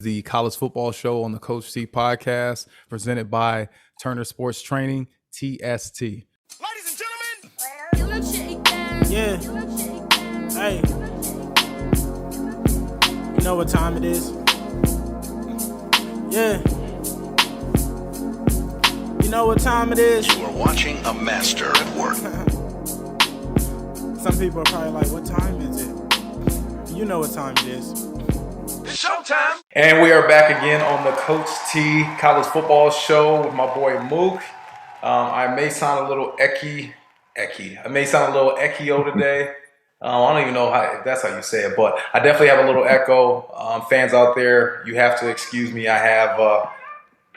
The college football show on the Coach T podcast, presented by Turner Sports Training, TST. Ladies and gentlemen. Yeah. Hey. You know what time it is? Yeah. You know what time it is? You are watching a master at work. Some people are probably like, what time is it? You know what time it is. It's showtime. And we are back again on the Coach T college football show with my boy Mook. I may sound a little ecky. I may sound a little echo today. I don't even know if that's how you say it, but I definitely have a little echo. Fans out there, you have to excuse me. I have,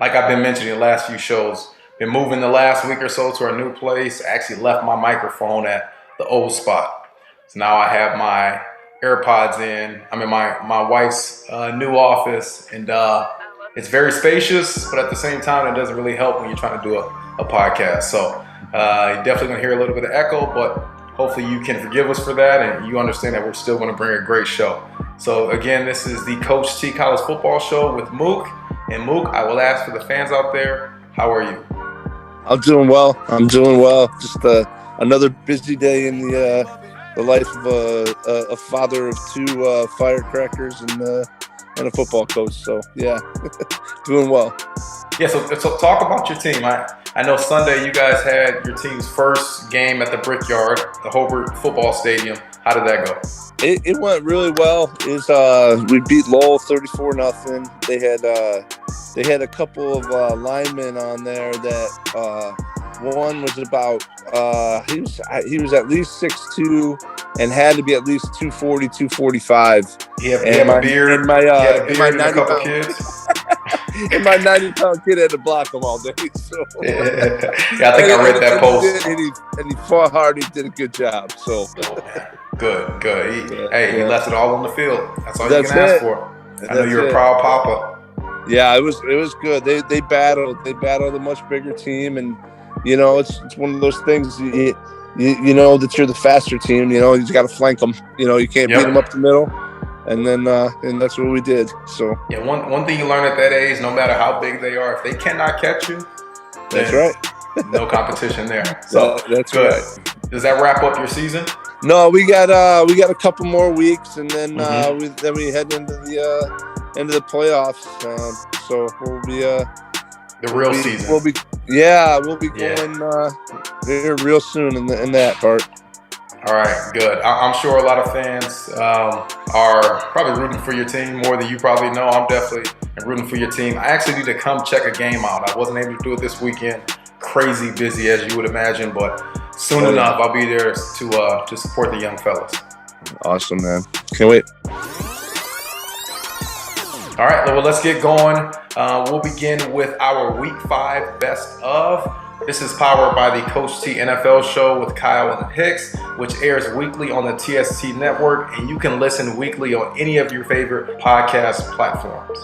like I've been mentioning the last few shows, been moving the last week or so to our new place. I actually left my microphone at the old spot. So now I have my AirPods in. I'm in my wife's new office, and it's very spacious, but at the same time, it doesn't really help when you're trying to do a podcast. So you're definitely going to hear a little bit of echo, but hopefully you can forgive us for that, and you understand that we're still going to bring a great show. So again, this is the Coach T College Football Show with Mook. And Mook, I will ask for the fans out there, how are you? I'm doing well. Just another busy day in the life of a father of two firecrackers and a football coach. So yeah, doing well. Yeah, so talk about your team. I know Sunday you guys had your team's first game at the Brickyard, the Hobart Football Stadium. How did that go? It went really well. We beat Lowell 34-0. They had a couple of linemen on there that one was about he was at least 6'2" and had to be at least 240, 245. He had a beard. And my 90-pound kids. And my 90-pound kid had to block him all day. So yeah, I think I read that post. And he fought hard. He did a good job. So good. He left it all on the field. That's all you can ask for. I know you're a proud papa. Yeah, it was good. They battled. They battled a much bigger team, and you know it's one of those things. You know that you're the faster team. You know you just got to flank them. You know you can't beat them up the middle. And then and that's what we did. So yeah, one thing you learn at that age, no matter how big they are, if they cannot catch you, that's right. No competition there. So that's good. Right. Does that wrap up your season? No, we got a couple more weeks, and then we head into the playoffs. So we'll be the real season. We'll be going here real soon in that part. All right, good. I'm sure a lot of fans are probably rooting for your team more than you probably know. I'm definitely rooting for your team. I actually need to come check a game out. I wasn't able to do it this weekend. Crazy busy, as you would imagine, but soon enough, I'll be there to support the young fellas. Awesome, man. Can't wait. All right, well, let's get going. We'll begin with our Week 5 Best Of. This is powered by the Coach T NFL Show with Kyle and Hicks, which airs weekly on the TST network, and you can listen weekly on any of your favorite podcast platforms.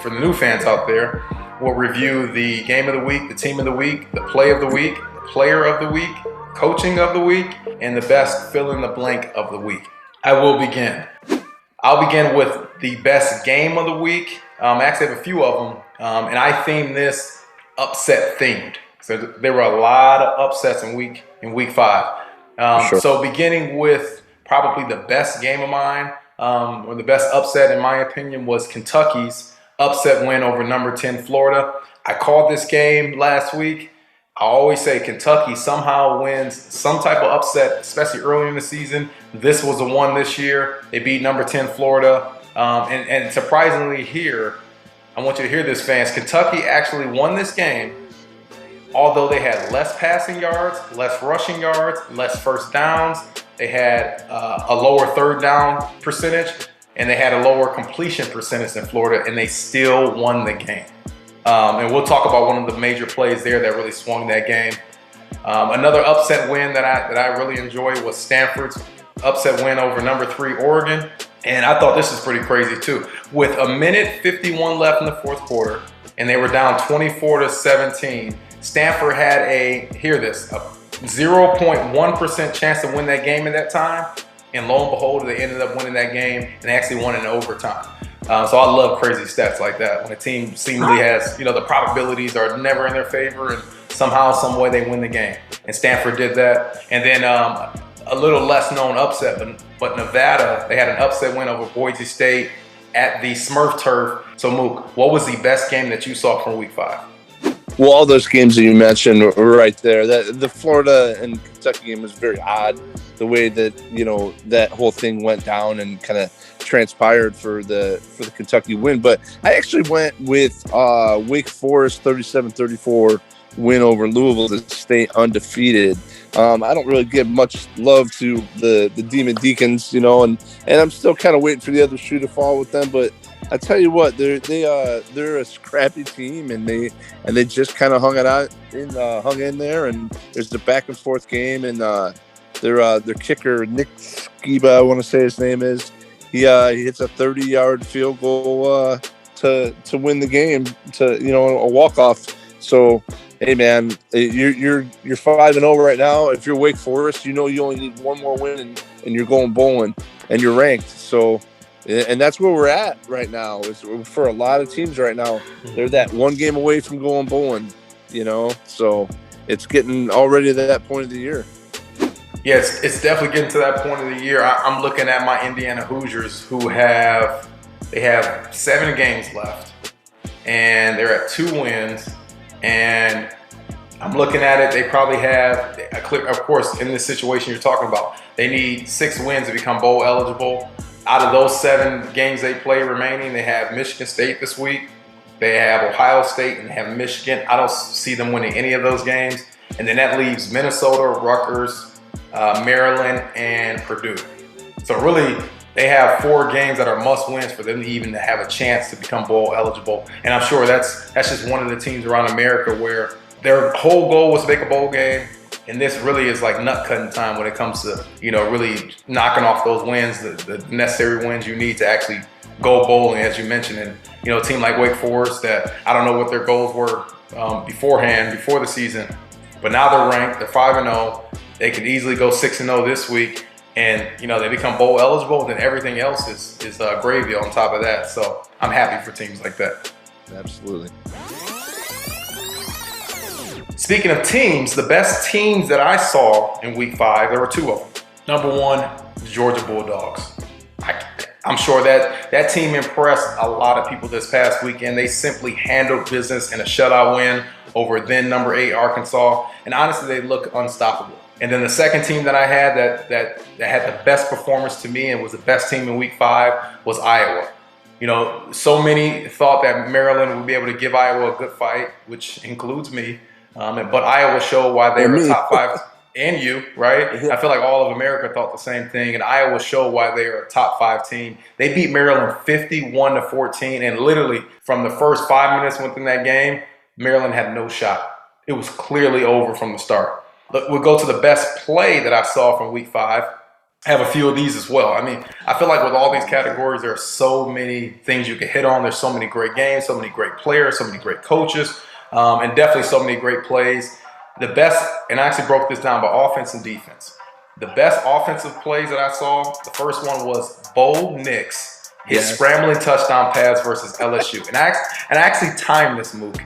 For the new fans out there, we'll review the game of the week, the team of the week, the play of the week, the player of the week, coaching of the week, and the best fill in the blank of the week. I will begin. I'll begin with the best game of the week. I actually have a few of them, and I themed this upset themed. So there were a lot of upsets in week 5. Sure. So beginning with probably the best game of mine, or the best upset in my opinion, was Kentucky's upset win over number 10 Florida. I called this game last week. I always say Kentucky somehow wins some type of upset, especially early in the season. This was the one this year. They beat number 10 Florida. And surprisingly here, I want you to hear this, fans. Kentucky actually won this game, although they had less passing yards, less rushing yards, less first downs. They had a lower third down percentage, and they had a lower completion percentage than Florida, and they still won the game. And we'll talk about one of the major plays there that really swung that game. Another upset win that I really enjoyed was Stanford's upset win over number 3 Oregon. And I thought this is pretty crazy too. With a minute 51 left in the fourth quarter, and they were down 24-17, Stanford had a 0.1% chance to win that game at that time. And lo and behold, they ended up winning that game and they actually won in overtime. So I love crazy stats like that when a team seemingly has, the probabilities are never in their favor and somehow, some way they win the game. And Stanford did that. And then a little less known upset, but Nevada, they had an upset win over Boise State at the Smurf turf. So Mook, what was the best game that you saw from week 5? Well, all those games that you mentioned were right there. The Florida and Kentucky game was very odd, the way that that whole thing went down and kind of transpired for the Kentucky win. But I actually went with Wake Forest 37-34 win over Louisville to stay undefeated. I don't really give much love to the Demon Deacons, and I'm still kind of waiting for the other shoe to fall with them. But I tell you what, they're a scrappy team, and they just kind of hung in there. And there's the back and forth game, and their kicker Nick Skiba, I want to say his name is, he hits a 30-yard field goal to win the game, a walk-off. So, hey man, you're 5-0 right now. If you're Wake Forest, you only need one more win and you're going bowling and you're ranked. So, and that's where we're at right now. Is for a lot of teams right now, they're that one game away from going bowling. So it's getting already to that point of the year. Yeah, it's definitely getting to that point of the year. I'm looking at my Indiana Hoosiers, who have 7 games left, and they're at 2 wins. And I'm looking at it, they probably have, of course, in this situation you're talking about, they need 6 wins to become bowl eligible. Out of those 7 games they play remaining, they have Michigan State this week, they have Ohio State, and they have Michigan. I don't see them winning any of those games. And then that leaves Minnesota, Rutgers, Maryland, and Purdue. So really, they have 4 games that are must-wins for them to even have a chance to become bowl eligible. And I'm sure that's just one of the teams around America where their whole goal was to make a bowl game. And this really is like nut-cutting time when it comes to, really knocking off those wins, the necessary wins you need to actually go bowling, as you mentioned. And, a team like Wake Forest that I don't know what their goals were before the season. But now they're ranked, they're 5-0. They could easily go 6-0 this week. And, they become bowl eligible, then everything else is gravy on top of that. So I'm happy for teams like that. Absolutely. Speaking of teams, the best teams that I saw in week 5, there were 2 of them. Number 1, the Georgia Bulldogs. I'm sure that team impressed a lot of people this past weekend. They simply handled business in a shutout win over then number 8 Arkansas. And honestly, they look unstoppable. And then the second team that I had that had the best performance to me and was the best team in week 5 was Iowa. So many thought that Maryland would be able to give Iowa a good fight, which includes me. But Iowa showed why they were top 5, and you, right? I feel like all of America thought the same thing, and Iowa showed why they are a top 5 team. They beat Maryland 51-14, and literally from the first 5 minutes within that game, Maryland had no shot. It was clearly over from the start. We'll go to the best play that I saw from week 5. I have a few of these as well. I mean, I feel like with all these categories, there are so many things you can hit on. There's so many great games, so many great players, so many great coaches, and definitely so many great plays. The best, and I actually broke this down by offense and defense. The best offensive plays that I saw, the first one was Bo Nix, his scrambling touchdown pass versus LSU. And I actually timed this, Mook.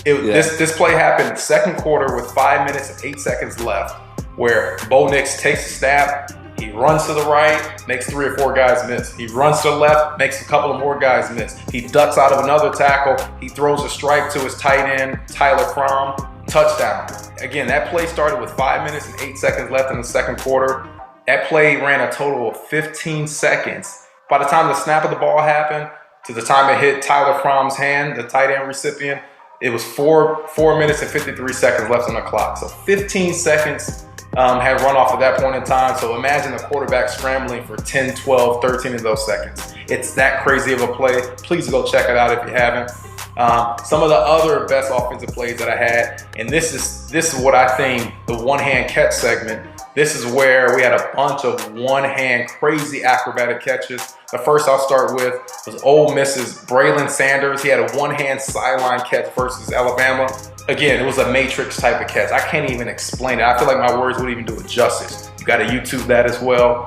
This play happened second quarter with 5 minutes and 8 seconds left, where Bo Nix takes a snap, he runs to the right, makes 3 or 4 guys miss. He runs to the left, makes a couple of more guys miss. He ducks out of another tackle. He throws a strike to his tight end, Tyler Fromm, touchdown. Again, that play started with 5 minutes and 8 seconds left in the second quarter. That play ran a total of 15 seconds. By the time the snap of the ball happened, to the time it hit Tyler Fromm's hand, the tight end recipient, it was 4 minutes and 53 seconds left on the clock. So 15 seconds had run off at that point in time. So imagine a quarterback scrambling for 10, 12, 13 of those seconds. It's that crazy of a play. Please go check it out if you haven't. Some of the other best offensive plays that I had, and this is what I think the one-hand catch segment. This is where we had a bunch of one-hand crazy acrobatic catches. The first I'll start with was Ole Miss's Braylon Sanders. He had a one-hand sideline catch versus Alabama. Again, it was a matrix type of catch. I can't even explain it. I feel like my words wouldn't even do it justice. You got to YouTube that as well.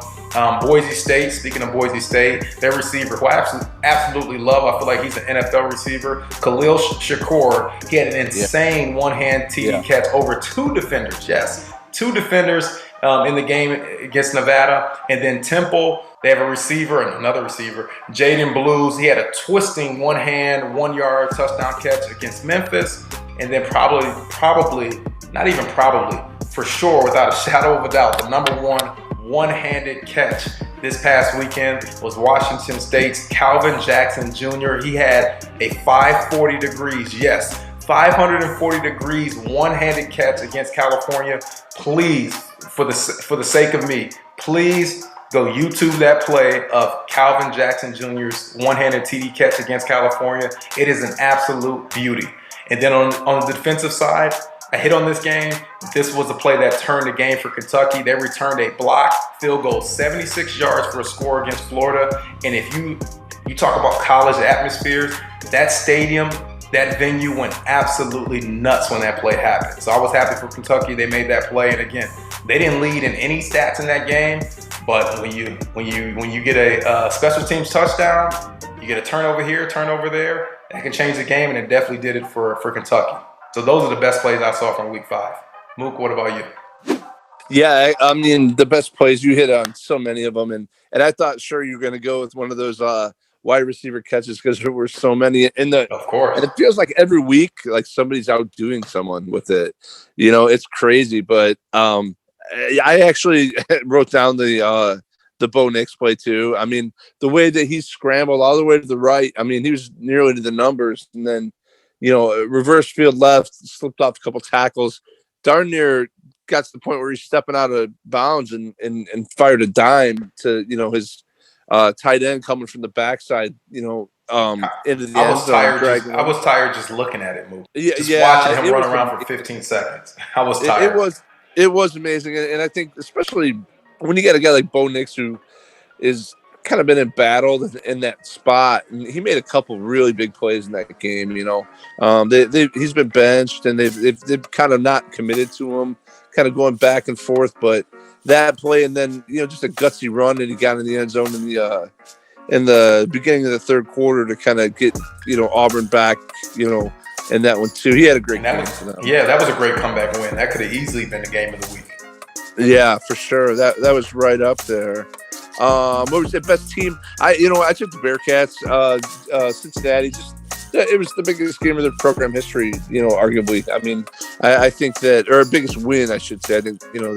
Boise State, speaking of Boise State, their receiver, who I absolutely love, I feel like he's an NFL receiver, Khalil Shakur. He had an insane one-hand TD catch over 2 defenders. Yes, 2 defenders in the game against Nevada. And then Temple, they have a receiver and another receiver, Jaden Blues. He had a twisting one-hand, 1-yard touchdown catch against Memphis. And then for sure, without a shadow of a doubt, the number one-handed catch this past weekend was Washington State's Calvin Jackson Jr. He had a 540 degrees, yes, 540 degrees one-handed catch against California. Please, for the sake of me, please go YouTube that play of Calvin Jackson Jr.'s one-handed TD catch against California. It is an absolute beauty. And then on the defensive side, I hit on this game. This was a play that turned the game for Kentucky. They returned a blocked field goal, 76 yards for a score against Florida. And if you talk about college atmospheres, that stadium, that venue went absolutely nuts when that play happened. So I was happy for Kentucky. They made that play. And again, they didn't lead in any stats in that game. But when you get a special teams touchdown, you get a turnover here, turnover there, that can change the game, and it definitely did it for Kentucky. So those are the best plays I saw from week 5. Mook, what about you? Yeah, I mean, the best plays, you hit on so many of them. And I thought, sure, you were going to go with one of those wide receiver catches because there were so many. Of course. And it feels like every week, like somebody's outdoing someone with it. You know, it's crazy. But I actually wrote down the Bo Nix play too. I mean, the way that he scrambled all the way to the right, I mean, he was nearly to the numbers. And then, you know, reverse field left, slipped off a couple tackles, darn near got to the point where he's stepping out of bounds and fired a dime to, you know, his tight end coming from the backside, you know, into the end zone. I was tired just looking at it move. Watching him run around for 15 seconds. I was tired. It was amazing. And I think especially when you got a guy like Bo Nix who is kind of been embattled in that spot, and he made a couple really big plays in that game. You know, he's been benched, and they've kind of not committed to him, kind of going back and forth. But that play, and then you know, just a gutsy run, and he got in the end zone in the beginning of the third quarter to kind of get, you know, Auburn back, you know, in that one too. He had a great game. That was a great comeback win. That could have easily been the game of the week. Yeah, for sure. That was right up there. What was the best team? I took the Bearcats, Cincinnati. It was the biggest game of their program history, you know, arguably. I mean, I think that, or biggest win, I should say. I think, you know,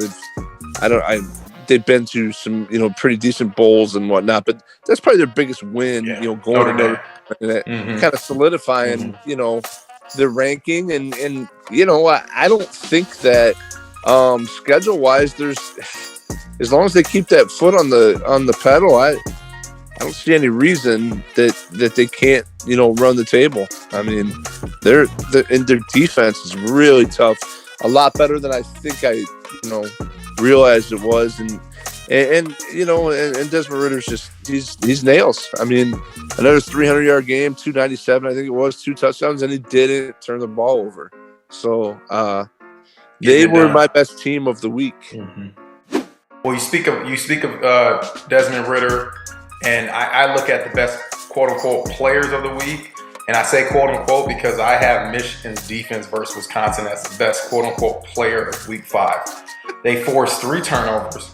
they've been to some, you know, pretty decent bowls and whatnot, but that's probably their biggest win, you know, going to Notre, kind of solidifying, you know, their ranking. And, you know, I don't think that schedule wise, there's, as long as they keep that foot on the pedal, I don't see any reason that they can't, you know, run the table. I mean, their defense is really tough, a lot better than I think I, you know, realized it was, and you know, and Desmond Ritter's just he's nails. I mean, another 300-yard game, 297, I think it was, 2 touchdowns, and he didn't turn the ball over. So they were my best team of the week. Mm-hmm. Well, you speak of Desmond Ritter, and I look at the best quote-unquote players of the week, and I say quote-unquote because I have Michigan's defense versus Wisconsin as the best quote-unquote player of week 5. They forced 3 turnovers.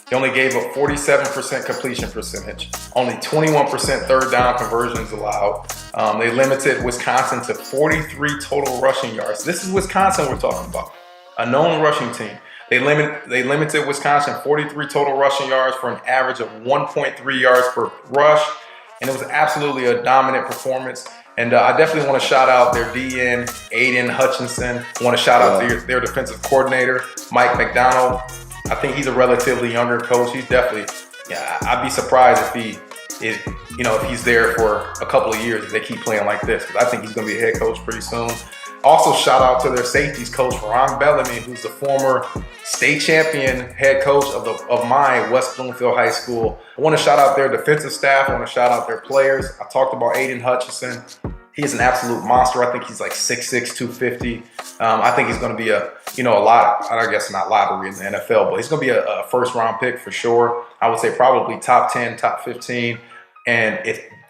They only gave up 47% completion percentage, only 21% third down conversions allowed. They limited Wisconsin to 43 total rushing yards. This is Wisconsin we're talking about, a known rushing team. They limited Wisconsin 43 total rushing yards for an average of 1.3 yards per rush, and it was absolutely a dominant performance. And I definitely want to shout out their DN, Aiden Hutchinson. I want to shout out their defensive coordinator, Mike McDonald. I think he's a relatively younger coach. He's definitely, I'd be surprised if he's there for a couple of years if they keep playing like this, because I think he's going to be a head coach pretty soon. Also, shout out to their safeties coach, Ron Bellamy, who's the former state champion head coach of my West Bloomfield High School. I want to shout out their defensive staff. I want to shout out their players. I talked about Aiden Hutchinson. He's an absolute monster. I think he's like 6'6", 250. I think he's going to be a lot, I guess not lottery in the NFL, but he's going to be a first-round pick for sure. I would say probably top 10, top 15. And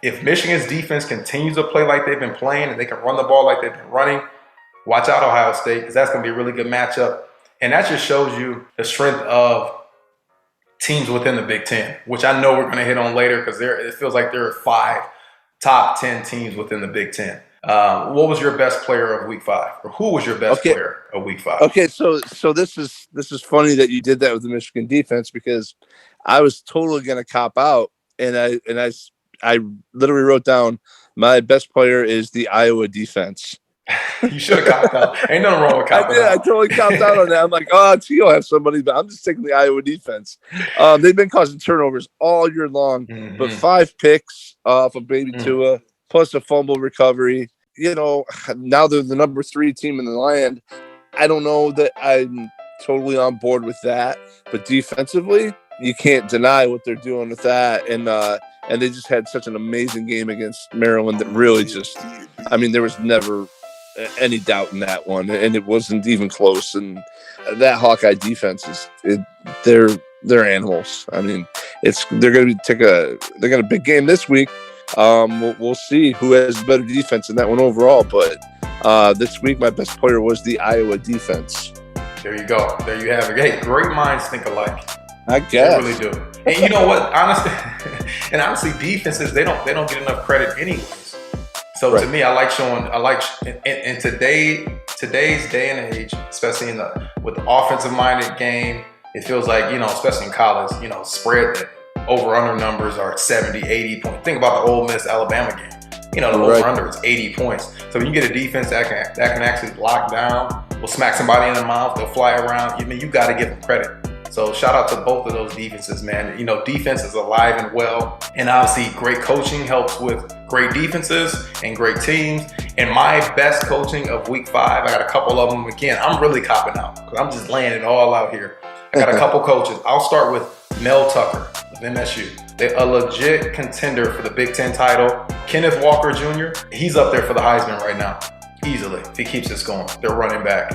if Michigan's defense continues to play like they've been playing and they can run the ball like they've been running, watch out Ohio State, because that's going to be a really good matchup. And that just shows you the strength of teams within the Big Ten, which I know we're going to hit on later because it feels like there are 5 top 10 teams within the Big Ten. What was your best player of Week 5, or who was your best player of Week 5? Okay, so this is funny that you did that with the Michigan defense, because I was totally going to cop out, and I literally wrote down my best player is the Iowa defense. You should have copped out. Ain't nothing wrong with copping out. I totally copped out on that. I'm like, T.O. have somebody, but I'm just taking the Iowa defense. They've been causing turnovers all year long, but 5 picks from baby Tua, plus a fumble recovery. Now they're the number 3 team in the land. I don't know that I'm totally on board with that, but defensively, you can't deny what they're doing with that. And they just had such an amazing game against Maryland that really there was never any doubt in that one, and it wasn't even close. And that Hawkeye defense they're animals. I mean, they're going to a big game this week. We'll see who has better defense in that one overall. But this week, my best player was the Iowa defense. There you go. There you have it. Hey, great minds think alike. I guess they really do. And you know what? Honestly, defenses they don't get enough credit anyways. So to me, I like in today's day and age, especially with the offensive minded game, it feels like, especially in college, spread that over-under numbers are 70, 80 points. Think about the Ole Miss Alabama game. The over-under is 80 points. So when you get a defense that can actually lock down, will smack somebody in the mouth, they'll fly around. You got to give them credit. So shout out to both of those defenses, man. Defense is alive and well. And obviously great coaching helps with great defenses and great teams. And my best coaching of Week 5, I got a couple of them. Again, I'm really copping out because I'm just laying it all out here. I got a couple coaches. I'll start with Mel Tucker of MSU. They're a legit contender for the Big Ten title. Kenneth Walker Jr., he's up there for the Heisman right now, easily, if he keeps this going. They're running back.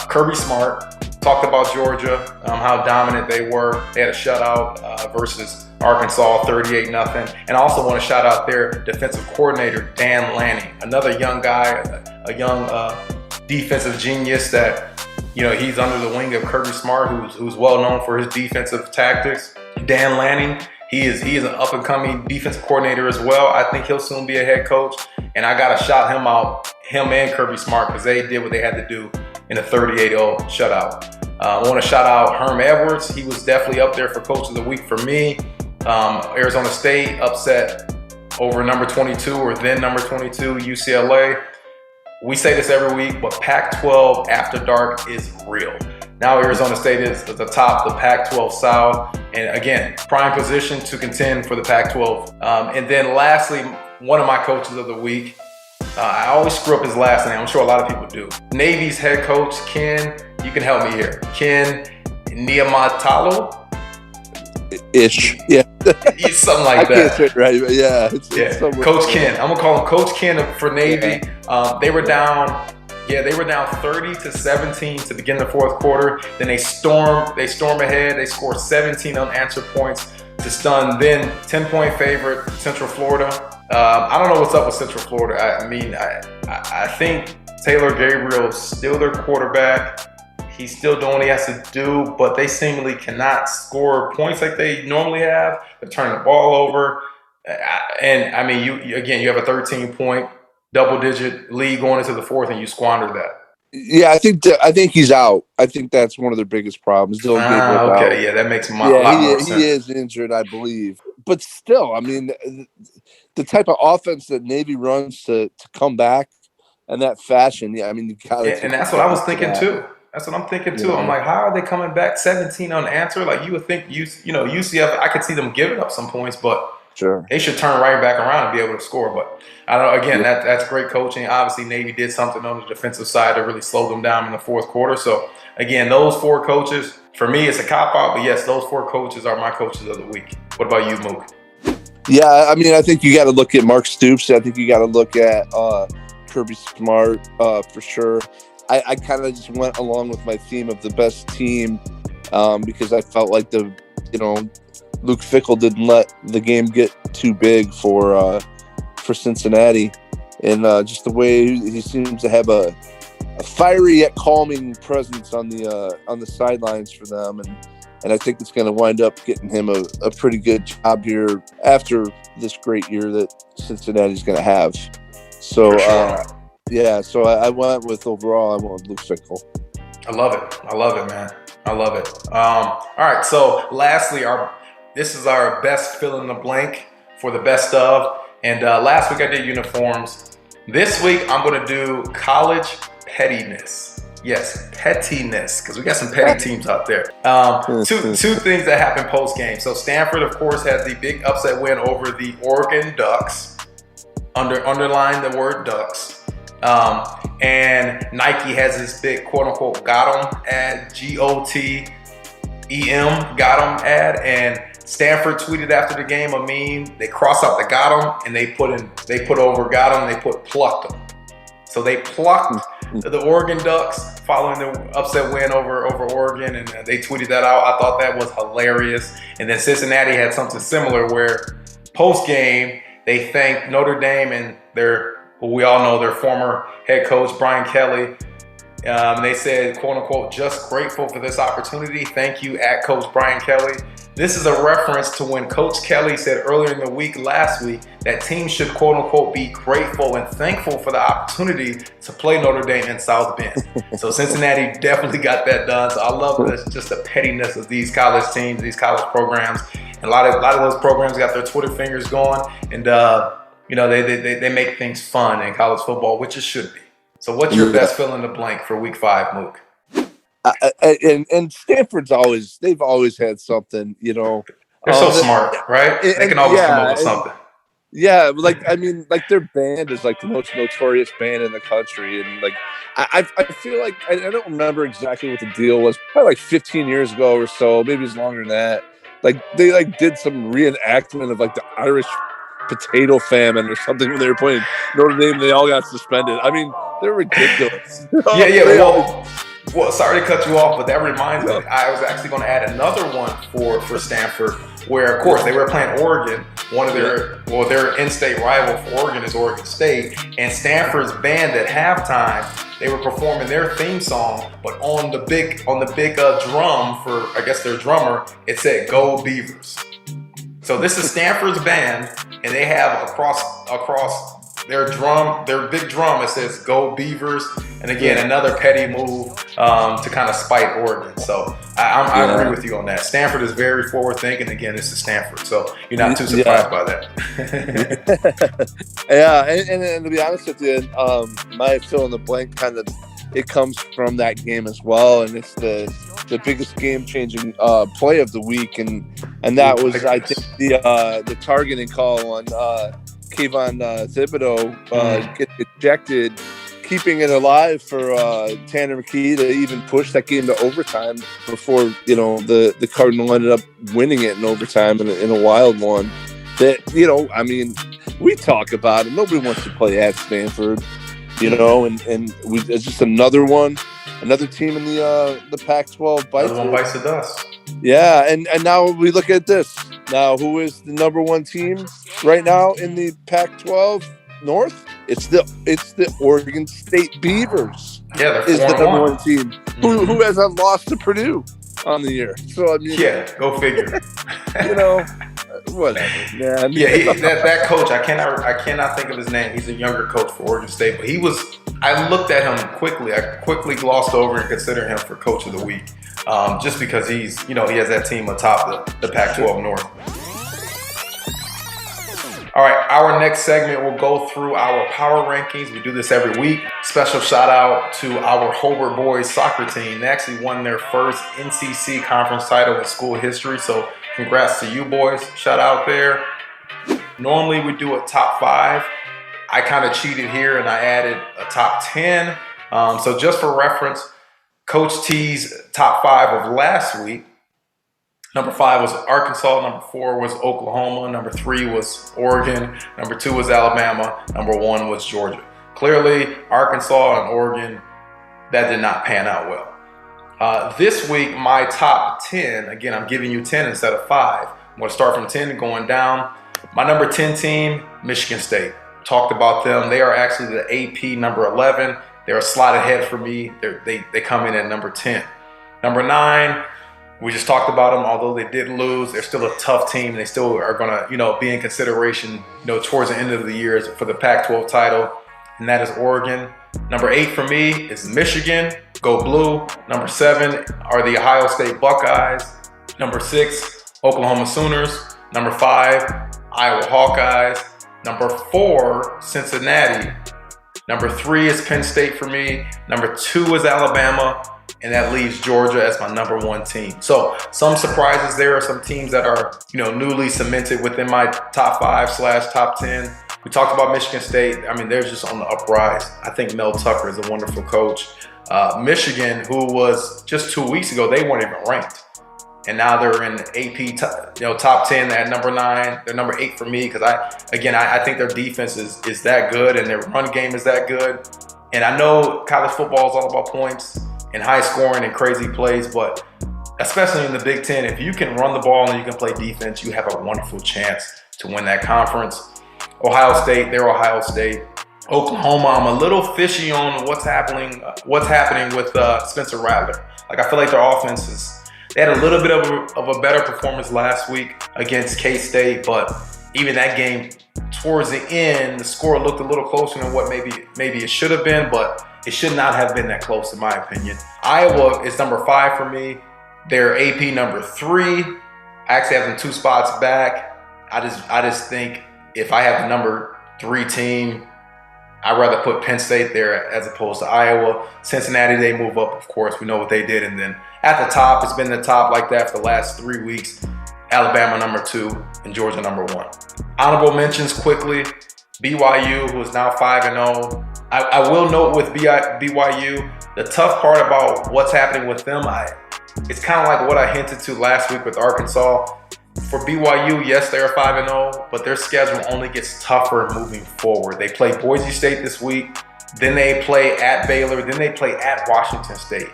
Kirby Smart. Talked about Georgia, how dominant they were. They had a shutout versus Arkansas, 38-0. And I also want to shout out their defensive coordinator, Dan Lanning, another young guy, a young defensive genius that, he's under the wing of Kirby Smart, who's well known for his defensive tactics. Dan Lanning, he is an up-and-coming defensive coordinator as well. I think he'll soon be a head coach. And I got to shout him out, him and Kirby Smart, because they did what they had to do in a 38-0 shutout. I want to shout out Herm Edwards. He was definitely up there for Coach of the Week for me. Arizona State upset over number 22 or then number 22 UCLA. We say this every week, but Pac-12 after dark is real. Now Arizona State is at the top of the Pac-12 South, and again, prime position to contend for the Pac-12. And then lastly, one of my coaches of the week. I always screw up his last name. I'm sure a lot of people do. Navy's head coach, Ken, you can help me here. Ken Niamatalo? Ish. Yeah. Something like that. I can't say it right, but yeah. It's Coach Ken. I'm going to call him Coach Ken for Navy. Yeah. They were down 30-17 to begin the fourth quarter. Then they storm ahead. They scored 17 unanswered points to stun then 10-point favorite Central Florida. I don't know what's up with Central Florida. I think Taylor Gabriel's still their quarterback. He's still doing what he has to do, but they seemingly cannot score points like they normally have. They're turning the ball over. And you have a 13-point double-digit lead going into the fourth, and you squander that. Yeah, I think he's out. I think that's one of their biggest problems. Okay, out. Yeah, that makes a lot more sense. He is injured, I believe. But still, the type of offense that Navy runs to come back in that fashion, you got to. And that's what I was thinking too. That's what I'm thinking too. Yeah. I'm like, how are they coming back 17 unanswered? Like you would think, UCF, I could see them giving up some points, but sure, they should turn right back around and be able to score. But I don't know. Again, that's great coaching. Obviously, Navy did something on the defensive side to really slow them down in the fourth quarter. So again, those 4 coaches, for me, it's a cop out. But yes, those 4 coaches are my coaches of the week. What about you, Mook? Yeah, I mean, I think you got to look at Mark Stoops. I think you got to look at Kirby Smart for sure. I kind of just went along with my theme of the best team because I felt like Luke Fickell didn't let the game get too big for Cincinnati, and just the way he seems to have a fiery yet calming presence on the sidelines for them, and I think it's going to wind up getting him a pretty good job here after this great year that Cincinnati's going to have. So, so I went with overall, I went with Luke Fickell. I love it, man. I love it. All right, so lastly, this is our best fill in the blank for the best of. And last week I did uniforms. This week I'm going to do college pettiness. Yes, pettiness, because we got some petty teams out there. Two things that happened post-game. So Stanford, of course, had the big upset win over the Oregon Ducks. Underline the word Ducks. And Nike has this big quote-unquote got 'em ad, GOTEM, got 'em ad. And Stanford tweeted after the game a meme. They crossed out the got 'em and they put over got 'em, they put plucked 'em. So they plucked the Oregon Ducks following the upset win over Oregon, and they tweeted that out. I thought that was hilarious. And then Cincinnati had something similar where post-game they thanked Notre Dame and we all know their former head coach, Brian Kelly. They said, quote unquote, just grateful for this opportunity. Thank you at Coach Brian Kelly. This is a reference to when Coach Kelly said earlier in the week, last week, that teams should, quote unquote, be grateful and thankful for the opportunity to play Notre Dame in South Bend. So Cincinnati definitely got that done. So I love this, just the pettiness of these college teams, these college programs. And a lot of those programs got their Twitter fingers going, and they make things fun in college football, which it should be. So what's your best fill in the blank for week 5, Mook? And Stanford's they've always had something, They're so smart, right? They can always come up with something. Yeah, their band is like the most notorious band in the country, and like I feel like I don't remember exactly what the deal was. Probably like 15 years ago or so, maybe it's longer than that. Like they did some reenactment of like the Irish potato famine or something when they were playing Notre Dame. They all got suspended. I mean, they're ridiculous. Well, sorry to cut you off, but that reminds me, I was actually going to add another one for Stanford, where, of course, they were playing Oregon. Their in-state rival for Oregon is Oregon State, and Stanford's band at halftime, they were performing their theme song, but on the big drum for, I guess, their drummer, it said "Go Beavers." So this is Stanford's band, and they have across their big drum, it says "Go Beavers." And again, another petty move to kind of spite Oregon. So I agree with you on that. Stanford is very forward thinking. Again, this is Stanford, so you're not too surprised by that. Yeah, and to be honest with you, my fill in the blank it comes from that game as well, and it's the biggest game-changing play of the week, and that was, I think, the targeting call on Kayvon Thibodeau get ejected, keeping it alive for Tanner McKee to even push that game to overtime before the Cardinal ended up winning it in overtime in a wild one. That we talk about it. Nobody wants to play at Stanford, and it's just another team in the Pac-12 bites. Another one bites the dust. Yeah, and now we look at this. Now, who is the number one team right now in the Pac-12 North? It's the Oregon State Beavers. Yeah, they're 4-1. Is the number one team who hasn't lost to Purdue on the year. So go figure. Whatever, man. Yeah, that coach, I cannot think of his name. He's a younger coach for Oregon State, but I looked at him quickly. I quickly glossed over and considered him for coach of the week, just because he has that team atop the Pac-12 North. All right, our next segment will go through our power rankings. We do this every week. Special shout out to our Hobart boys soccer team. They actually won their first NCC conference title in school history, so congrats to you boys. Shout out there. Normally we do a top 5. I kind of cheated here and I added a top 10. So just for reference, Coach T's top 5 of last week. Number 5 was Arkansas. Number 4 was Oklahoma. Number 3 was Oregon. Number 2 was Alabama. Number 1 was Georgia. Clearly, Arkansas and Oregon, that did not pan out well. This week, my top 10, again, I'm giving you 10 instead of 5. I'm going to start from 10 and going down. My number 10 team, Michigan State. Talked about them. They are actually the AP number 11. They're a slot ahead for me. They come in at number 10. Number 9, we just talked about them. Although they did lose, they're still a tough team. They still are going to, be in consideration, towards the end of the year for the Pac-12 title, and that is Oregon. Number 8 for me is Michigan. Go Blue. Number 7 are the Ohio State Buckeyes. Number 6, Oklahoma Sooners. Number 5, Iowa Hawkeyes. Number 4, Cincinnati. Number 3 is Penn State for me. Number 2 is Alabama. And that leaves Georgia as my number 1 team. So some surprises there. Some teams that are, newly cemented within my top 5/top 10. We talked about Michigan State. I mean, they're just on the uprise. I think Mel Tucker is a wonderful coach. Michigan, who was just 2 weeks ago, they weren't even ranked. And now they're in AP, top 10 at number 9. They're number 8 for me because I think their defense is that good and their run game is that good. And I know college football is all about points and high scoring and crazy plays, but especially in the Big Ten, if you can run the ball and you can play defense, you have a wonderful chance to win that conference. Ohio State, they're Ohio State. Oklahoma, I'm a little fishy on what's happening with Spencer Rattler. Like, I feel like their offense they had a little bit of a better performance last week against K-State, but even that game, towards the end, the score looked a little closer than what maybe it should have been, but it should not have been that close in my opinion. Iowa is number 5 for me. They're AP number 3. I actually have them 2 spots back. I just think if I have the number 3 team, I'd rather put Penn State there as opposed to Iowa. Cincinnati, they move up, of course. We know what they did. And then at the top, it's been the top like that for the last 3 weeks. Alabama number 2 and Georgia number 1. Honorable mentions quickly. BYU, who is now 5-0. I will note with BYU, the tough part about what's happening with them, it's kind of like what I hinted to last week with Arkansas. For BYU, yes, they're 5-0, but their schedule only gets tougher moving forward. They play Boise State this week, then they play at Baylor, then they play at Washington State.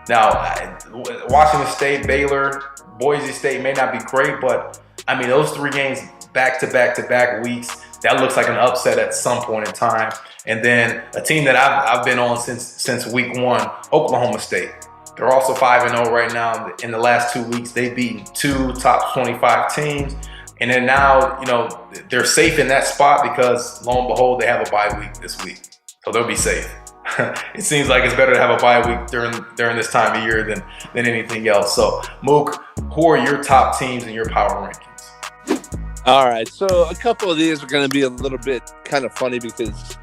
Now, Washington State, Baylor, Boise State may not be great, but I mean, those 3 games back-to-back weeks, that looks like an upset at some point in time. And then a team that I've been on since week 1, Oklahoma State. They're also 5-0 right now. In the last 2 weeks, they've beaten 2 top 25 teams. And then now, they're safe in that spot because, lo and behold, they have a bye week this week. So they'll be safe. It seems like it's better to have a bye week during this time of year than anything else. So, Mook, who are your top teams in your power rankings? All right. So a couple of these are going to be a little bit kind of funny because,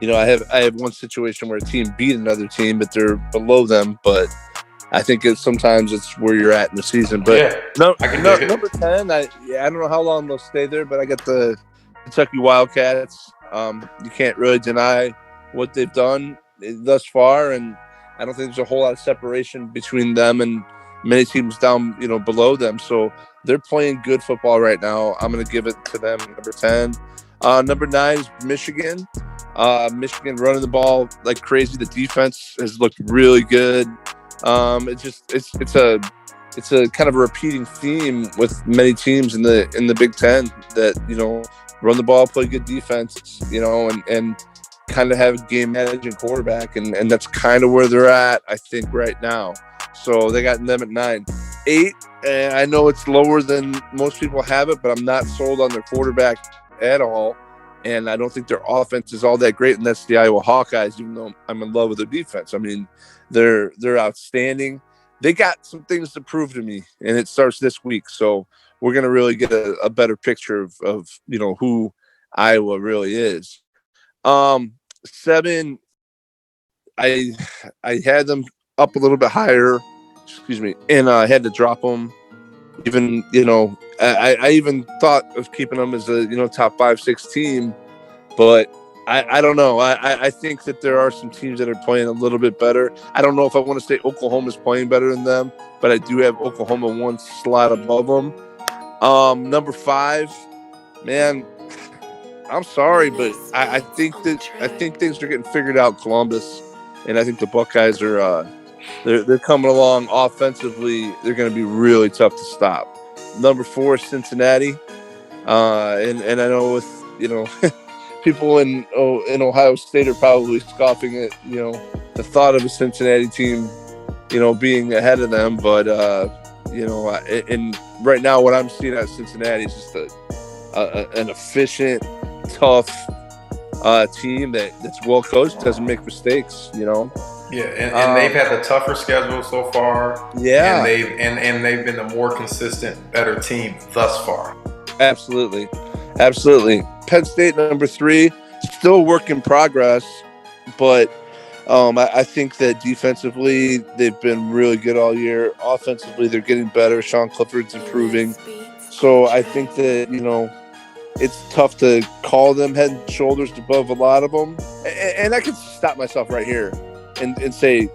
I have one situation where a team beat another team, but they're below them. But I think sometimes it's where you're at in the season. But yeah, number 10, I don't know how long they'll stay there, but I got the Kentucky Wildcats. You can't really deny what they've done thus far, and I don't think there's a whole lot of separation between them and many teams down, below them. So they're playing good football right now. I'm going to give it to them. Number 10. Number 9 is Michigan. Michigan running the ball like crazy. The defense has looked really good. It's a kind of a repeating theme with many teams in the Big Ten that, run the ball, play good defense, and kind of have a game managing quarterback. And that's kind of where they're at, I think, right now. So they got them at 9. 8, and I know it's lower than most people have it, but I'm not sold on their quarterback at all. And I don't think their offense is all that great, and that's the Iowa Hawkeyes, even though I'm in love with their defense. I mean, they're outstanding. They got some things to prove to me, and it starts this week. So we're going to really get a better picture of who Iowa really is. 7, I had them up a little bit higher, and I had to drop them. Even, I even thought of keeping them as a, top 5-6 team, but I don't know. I think that there are some teams that are playing a little bit better. I don't know if I want to say Oklahoma's playing better than them, but I do have Oklahoma one slot above them. Number 5, man, I'm sorry, but I think things are getting figured out. Columbus, and I think the Buckeyes are they're coming along offensively. They're going to be really tough to stop. Number 4 is Cincinnati, and I know with people in Ohio State are probably scoffing at the thought of a Cincinnati team being ahead of them, but and right now what I'm seeing at Cincinnati is just an efficient, tough team that's well coached, doesn't make mistakes. Yeah, and they've had the tougher schedule so far. Yeah, and they've been the more consistent, better team thus far. Absolutely. Penn State, number 3, still a work in progress, but I think that defensively they've been really good all year. Offensively, they're getting better. Sean Clifford's improving. So I think that, it's tough to call them head and shoulders above a lot of them. And I could stop myself right here and say,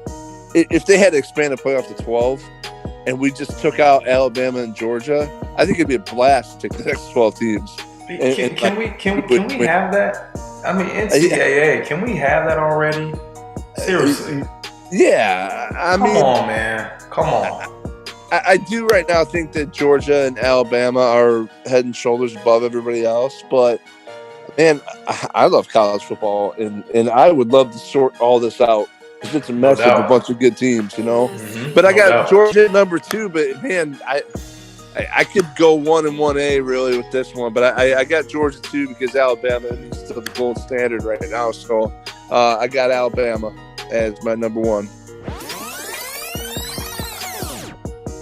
if they had to expand the playoff to 12 and we just took out Alabama and Georgia, I think it'd be a blast to take the next 12 teams. Can we have that? I mean, NCAA, can we have that already? Seriously. Yeah. Come on, man. Come on. I do right now think that Georgia and Alabama are head and shoulders above everybody else, but man, I love college football, and I would love to sort all this out because it's a mess of a bunch of good teams, Mm-hmm. But I got Georgia at number 2, but man, I could go 1 and 1A really with this one, but I got Georgia 2 because Alabama is still the gold standard right now, so I got Alabama as my number 1.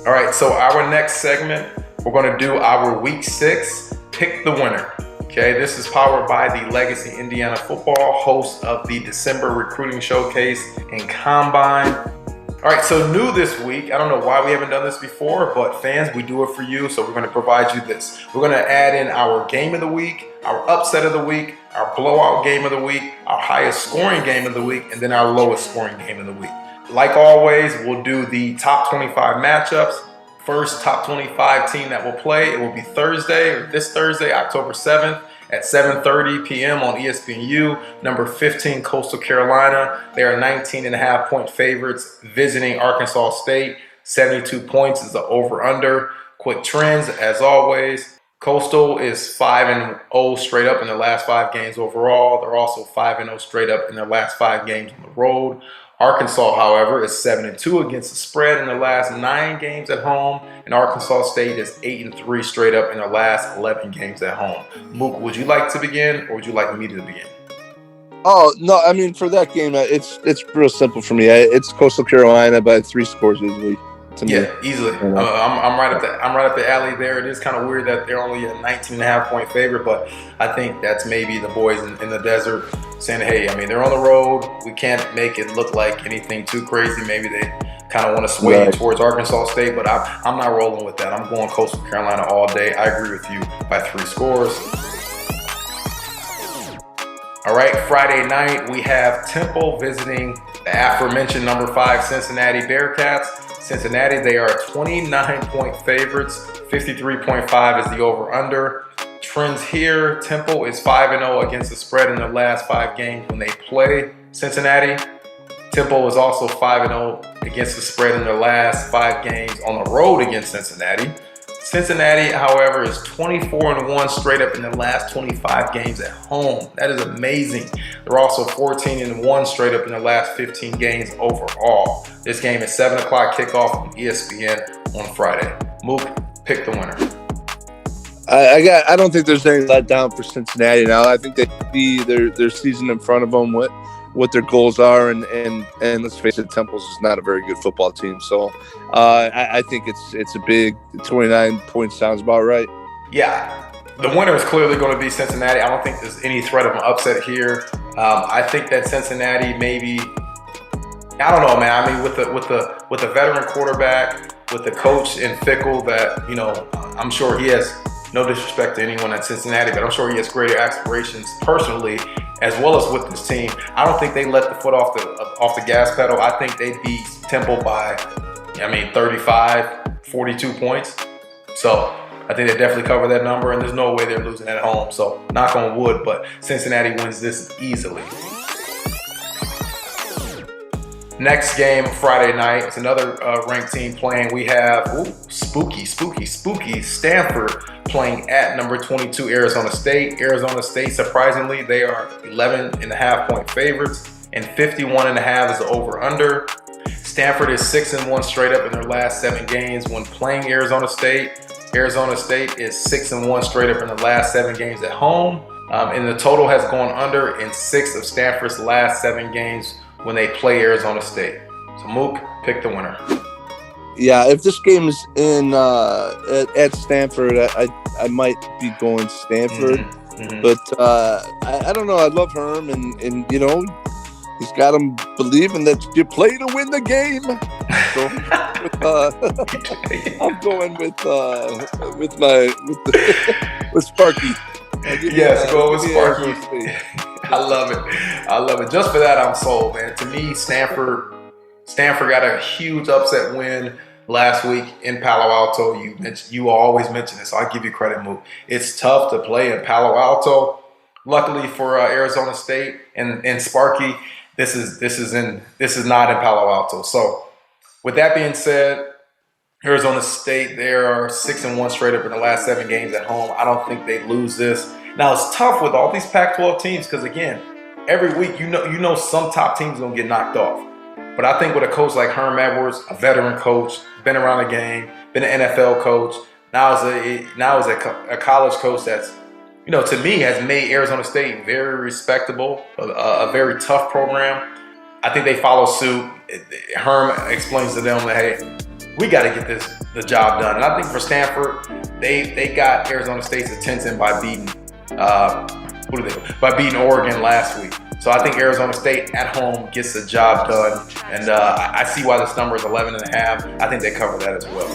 All right, so our next segment, we're going to do our Week 6 Pick the Winner. Okay, this is powered by the Legacy Indiana Football, host of the December Recruiting Showcase and Combine. All right, so new this week. I don't know why we haven't done this before, but fans, we do it for you, so we're going to provide you this. We're going to add in our game of the week, our upset of the week, our blowout game of the week, our highest scoring game of the week, and then our lowest scoring game of the week. Like always, we'll do the top 25 matchups. First top 25 team that will play, it will be this Thursday, October 7th at 7:30 p.m. on ESPNU. Number 15, Coastal Carolina. They are 19.5-point favorites visiting Arkansas State. 72 points is the over-under. Quick trends, as always. Coastal is 5-0 straight up in their last 5 games overall. They're also 5-0 straight up in their last 5 games on the road. Arkansas, however, is 7-2 against the spread in their last 9 games at home, and Arkansas State is 8-3 straight up in their last 11 games at home. Mook, would you like to begin, or would you like me to begin? Oh no, I mean for that game, it's real simple for me. It's Coastal Carolina by 3 scores easily. Yeah, easily. I'm right up the alley there. It is kind of weird that they're only a 19.5-point favorite, but I think that's maybe the boys in the desert saying, hey, I mean, they're on the road. We can't make it look like anything too crazy. Maybe they kind of want to sway you towards Arkansas State, but I'm not rolling with that. I'm going Coastal Carolina all day. I agree with you by 3 scores. All right, Friday night, we have Temple visiting the aforementioned number 5 Cincinnati Bearcats. Cincinnati, they are 29-point favorites. 53.5 is the over-under. Trends here, Temple is 5-0 against the spread in their last 5 games when they play Cincinnati. Temple is also 5-0 against the spread in their last 5 games on the road against Cincinnati. Cincinnati, however, is 24-1 straight up in the last 25 games at home. That is amazing. They're also 14-1 straight up in the last 15 games overall. This game is 7 o'clock kickoff on ESPN on Friday. Mook, pick the winner. I don't think there's any letdown for Cincinnati now. I think they see their season in front of them, what their goals are, and let's face it, Temple's is not a very good football team. So I think it's a big 29 points sounds about right. Yeah, the winner is clearly going to be Cincinnati. I don't think there's any threat of an upset here. I think that Cincinnati maybe, I don't know, man. I mean, with the veteran quarterback, with the coach in Fickle, that I'm sure he has No disrespect to anyone at Cincinnati, but I'm sure he has greater aspirations personally as well as with this team. I don't think they let the foot off the gas pedal. I think they beat Temple by, 35, 42 points. So I think they definitely cover that number, and there's no way they're losing at home. So knock on wood, but Cincinnati wins this easily. Next game, Friday night, it's another ranked team playing. We have spooky Stanford playing at number 22 Arizona State. Arizona State, surprisingly, they are 11.5-point favorites, and 51.5 is the over/under. Stanford is 6-1 straight up in their last 7 games when playing Arizona State. Arizona State is 6-1 straight up in the last 7 games at home, and the total has gone under in 6 of Stanford's last 7 games when they play Arizona State. So Mook, pick the winner. Yeah, if this game is in at Stanford, I might be going Stanford. But I don't know. I love Herm, and he's got them believing that you play to win the game. So I'm going with Sparky. Yes, go with Sparky. I love it. Just for that, I'm sold, man. To me, Stanford got a huge upset win last week in Palo Alto. You always mention this, so I give you credit, Mook. It's tough to play in Palo Alto. Luckily for Arizona State and Sparky, this is not in Palo Alto. So with that being said, Arizona State, they are 6-1 straight up in the last 7 games at home. I don't think they lose this. Now, it's tough with all these Pac-12 teams because, again, every week you know some top teams are going to get knocked off. But I think with a coach like Herm Edwards, a veteran coach, been around the game, been an NFL coach, now is a college coach that's, to me has made Arizona State very respectable, a very tough program. I think they follow suit. Herm explains to them that, hey, we got to get the job done. And I think for Stanford, they got Arizona State's attention by beating Oregon last week. So I think Arizona State at home gets the job done. And I see why this number is 11.5. I think they cover that as well.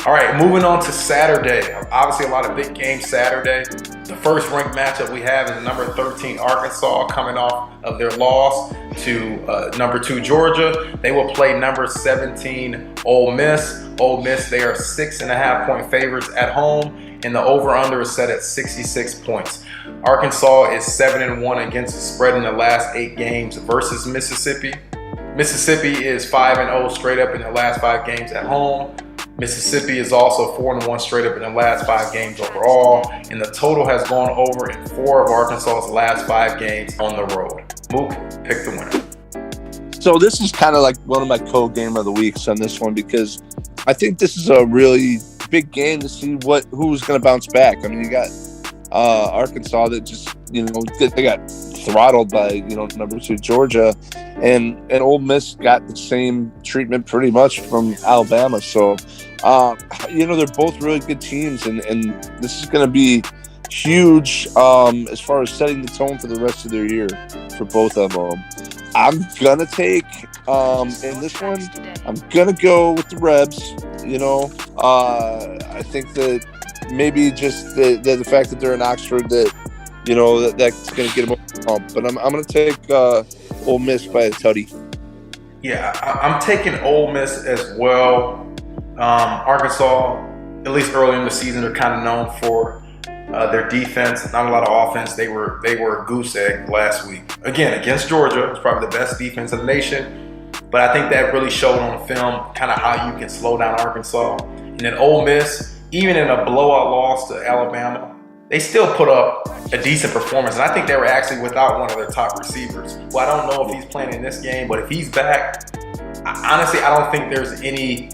All right, moving on to Saturday. Obviously, a lot of big games Saturday. The first ranked matchup we have is number 13 Arkansas coming off of their loss to number 2 Georgia. They will play number 17 Ole Miss. Ole Miss, they are 6.5-point favorites at home, and the over/under is set at 66 points. Arkansas is 7-1 against the spread in the last 8 games versus Mississippi. Mississippi is 5-0 straight up in their last 5 games at home. Mississippi is also 4-1 straight up in the last 5 games overall, and the total has gone over in 4 of Arkansas's last 5 games on the road. Mook, pick the winner. So this is kind of like one of my co-game of the weeks on this one because I think this is a really big game to see who's going to bounce back. I mean, you got Arkansas that just they got throttled by number 2 Georgia, and Ole Miss got the same treatment pretty much from Alabama. So they're both really good teams, and this is going to be huge as far as setting the tone for the rest of their year for both of them. I'm gonna take in this one. I'm gonna go with the Rebs. I think that maybe just the fact that they're in Oxford that's going to get them over the hump. But I'm going to take Ole Miss by a tutty. Yeah, I'm taking Ole Miss as well. Arkansas, at least early in the season, are kind of known for their defense, not a lot of offense. They were a goose egg last week. Again, against Georgia, it's probably the best defense in the nation. But I think that really showed on film kind of how you can slow down Arkansas. And then Ole Miss, even in a blowout loss to Alabama, they still put up a decent performance. And I think they were actually without one of their top receivers. Well, I don't know if he's playing in this game, but if he's back, honestly, I don't think there's any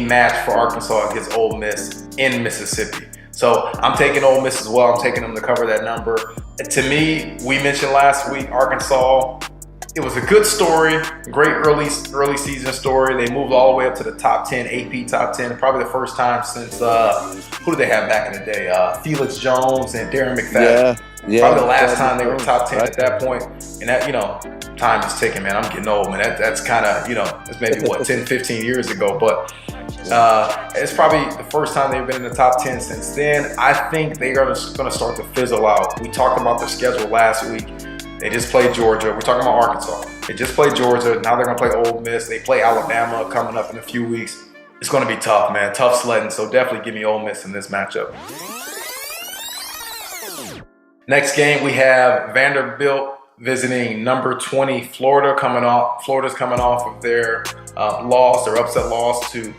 match for Arkansas against Ole Miss in Mississippi. So I'm taking Ole Miss as well. I'm taking them to cover that number. To me, we mentioned last week, Arkansas, It was a good story, great early season story. They moved all the way up to the top 10, AP top 10, probably the first time since, who did they have back in the day? Felix Jones and Darren McFadden. Yeah. Probably the last time they were top 10 at that point. And that, time is ticking, man. I'm getting old, man. That's kind of, it's maybe, 10, 15 years ago. But it's probably the first time they've been in the top 10 since then. I think they're going to start to fizzle out. We talked about their schedule last week. They just played Georgia. We're talking about Arkansas. They just played Georgia. Now they're going to play Ole Miss. They play Alabama coming up in a few weeks. It's going to be tough, man. Tough sledding. So definitely give me Ole Miss in this matchup. Next game, we have Vanderbilt visiting number 20 Florida. Florida's coming off of their upset loss to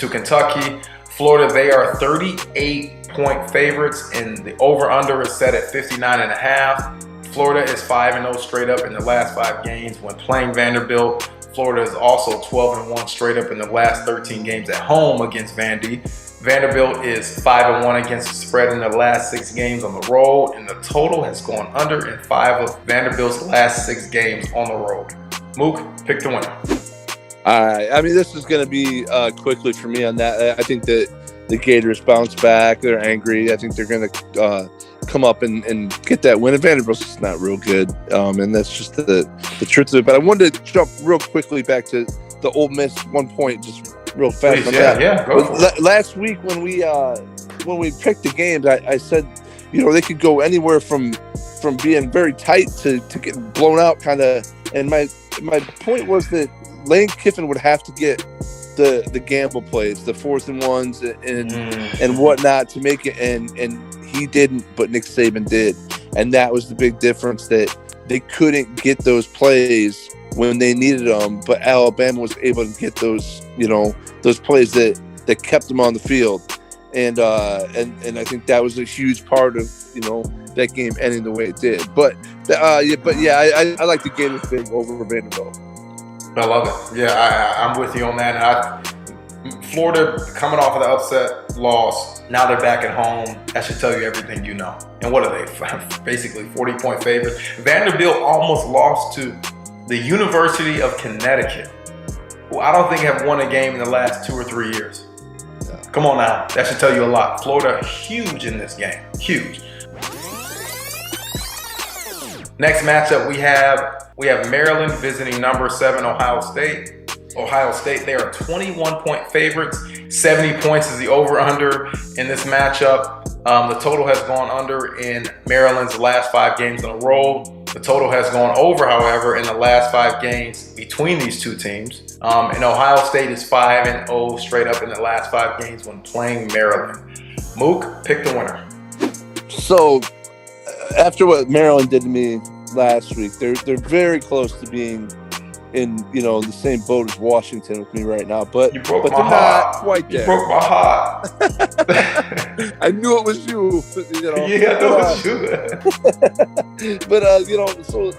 Kentucky. Florida, they are 38-point favorites, and the over-under is set at 59.5. Florida is 5-0 straight up in the last 5 games when playing Vanderbilt. Florida is also 12-1 straight up in the last 13 games at home against Vandy. Vanderbilt is 5-1 against the spread in the last 6 games on the road, and the total has gone under in 5 of Vanderbilt's last 6 games on the road. Mook, pick the winner. All right. I mean, this is going to be quickly for me on that. I think that the Gators bounce back. They're angry. I think they're going to come up and get that win. And Vanderbilt's just not real good, and that's just the truth of it. But I wanted to jump real quickly back to the Ole Miss 1 point, just real fast. Please, on yeah, that. Yeah, go for it. Last week when we picked the games, I said, they could go anywhere from being very tight to getting blown out, kind of. And my point was that Lane Kiffin would have to get the gamble plays, the 4th and 1s and whatnot to make it, and he didn't, but Nick Saban did, and that was the big difference, that they couldn't get those plays when they needed them, but Alabama was able to get those plays that kept them on the field, and I think that was a huge part of that game ending the way it did. But I like the game is big over Vanderbilt. I love it. Yeah, I'm with you on that. Florida coming off of the upset loss. Now they're back at home. That should tell you everything you know. And what are they? Basically 40-point favorites. Vanderbilt almost lost to the University of Connecticut, who I don't think have won a game in the last 2 or 3 years. Yeah. Come on now. That should tell you a lot. Florida, huge in this game. Huge. Next matchup, we have Maryland visiting number 7 Ohio State. Ohio State, they are 21-point favorites. 70 points is the over-under in this matchup. The total has gone under in Maryland's last 5 games in a row. The total has gone over, however, in the last 5 games between these two teams. And Ohio State is 5-0 straight up in the last 5 games when playing Maryland. Mook, pick the winner. So, after what Maryland did to me last week, they're very close to being in the same boat as Washington with me right now, but they're not quite there. You broke my heart. I knew it was you. Yeah, I know it was you. But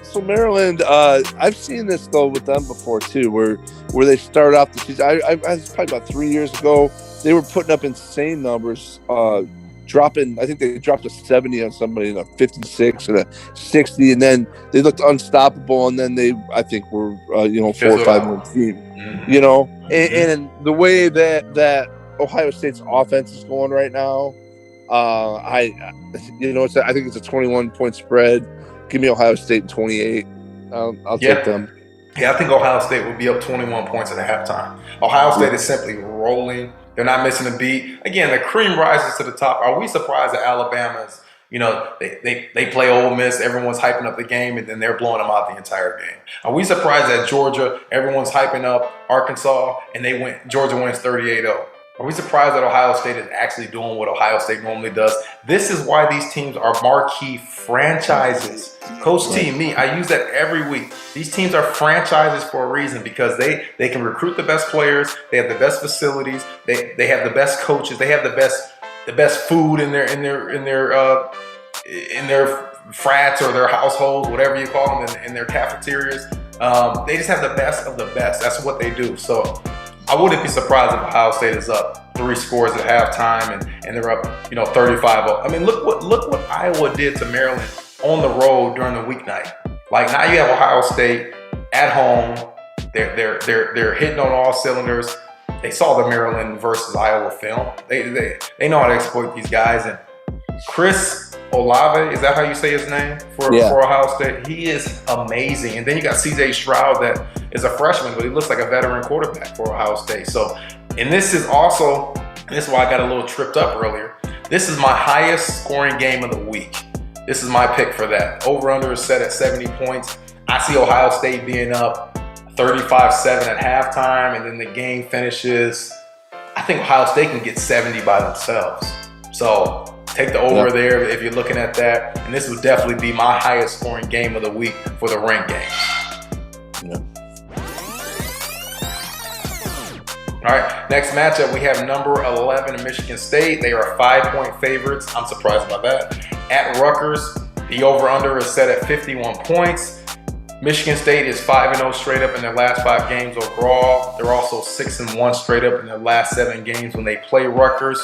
so Maryland, I've seen this though with them before too, where they started off the season. I was probably about 3 years ago. They were putting up insane numbers. I think they dropped a 70 on somebody, and a 56 and a 60, and then they looked unstoppable, and then they, I think, were 4 or 5 win team, and the way that Ohio State's offense is going right now, I think it's a 21-point spread. Give me Ohio State in 28. I'll take them. Yeah, I think Ohio State will be up 21 points at halftime. Ohio State is simply rolling. They're not missing a beat. Again, the cream rises to the top. Are we surprised that Alabama's, they play Ole Miss, everyone's hyping up the game, and then they're blowing them out the entire game? Are we surprised that Georgia, everyone's hyping up Arkansas, and Georgia wins 38-0? Are we surprised that Ohio State is actually doing what Ohio State normally does? This is why these teams are marquee franchises. Coach T, I use that every week. These teams are franchises for a reason, because they can recruit the best players, they have the best facilities, they have the best coaches, they have the best food in their frats or their households, whatever you call them, in their cafeterias. They just have the best of the best. That's what they do. So I wouldn't be surprised if Ohio State is up 3 scores at halftime and they're up 35-0. I mean, look what Iowa did to Maryland on the road during the weeknight. Like now you have Ohio State at home. They're hitting on all cylinders. They saw the Maryland versus Iowa film. They know how to exploit these guys. And Chris Olave, is that how you say his name for Ohio State? He is amazing. And then you got CJ Stroud that is a freshman, but he looks like a veteran quarterback for Ohio State. So, and this is why I got a little tripped up earlier. This is my highest scoring game of the week. This is my pick for that. Over-under is set at 70 points. I see Ohio State being up 35-7 at halftime, and then the game finishes. I think Ohio State can get 70 by themselves. So take the over there if you're looking at that. And this would definitely be my highest scoring game of the week for the ranked games. Yeah. All right, next matchup, we have number 11 Michigan State. They are 5-point favorites. I'm surprised by that. At Rutgers, the over-under is set at 51 points. Michigan State is 5-0 straight up in their last 5 games overall. They're also 6-1 straight up in their last 7 games when they play Rutgers.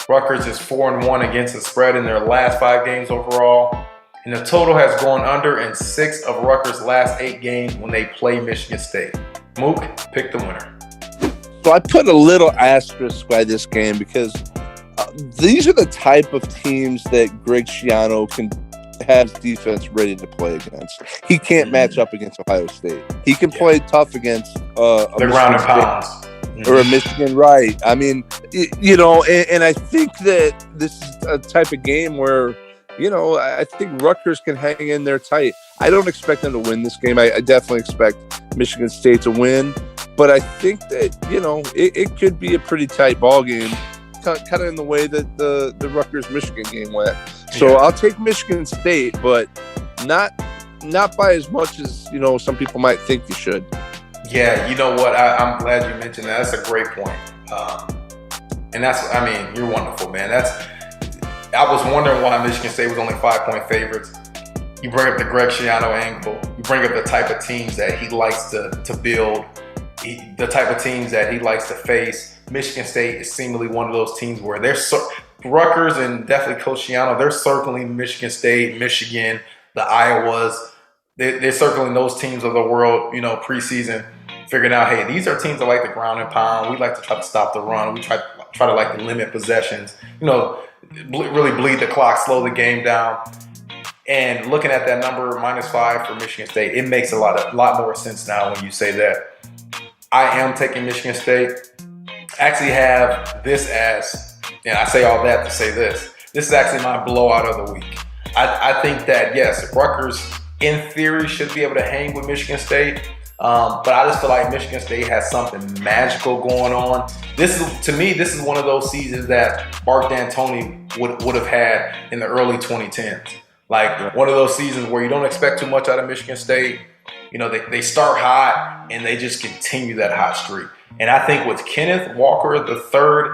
Rutgers is 4-1 against the spread in their last 5 games overall. And the total has gone under in 6 of Rutgers' last 8 games when they play Michigan State. Mook, pick the winner. So I put a little asterisk by this game because these are the type of teams that Greg Schiano can have defense ready to play against. He can't match up against Ohio State. He can play tough against the ground and pounds or a Michigan, right? I mean, and I think that this is a type of game where, I think Rutgers can hang in there tight. I don't expect them to win this game. I definitely expect Michigan State to win. But I think that, it could be a pretty tight ball game, kind of in the way that the Rutgers-Michigan game went. So I'll take Michigan State, but not by as much as, some people might think you should. Yeah, you know what? I'm glad you mentioned that. That's a great point. And you're wonderful, man. I was wondering why Michigan State was only 5-point favorites. You bring up the Greg Schiano angle. You bring up the type of teams that he likes to build. The type of teams that he likes to face. Michigan State is seemingly one of those teams where Rutgers and definitely Coach Schiano, they're circling Michigan State, Michigan, the Iowas. They're circling those teams of the world, preseason, figuring out, hey, these are teams that like the ground and pound. We like to try to stop the run. We try to like to limit possessions, really bleed the clock, slow the game down. And looking at that number, -5 for Michigan State, it makes a lot more sense now when you say that. I am taking Michigan State. I actually have this as, and I say all that to say this. This is actually my blowout of the week. I think that, yes, Rutgers, in theory, should be able to hang with Michigan State. But I just feel like Michigan State has something magical going on. This is one of those seasons that Mark D'Antoni would have had in the early 2010s. Like one of those seasons where you don't expect too much out of Michigan State. They start hot and they just continue that hot streak. And I think with Kenneth Walker III,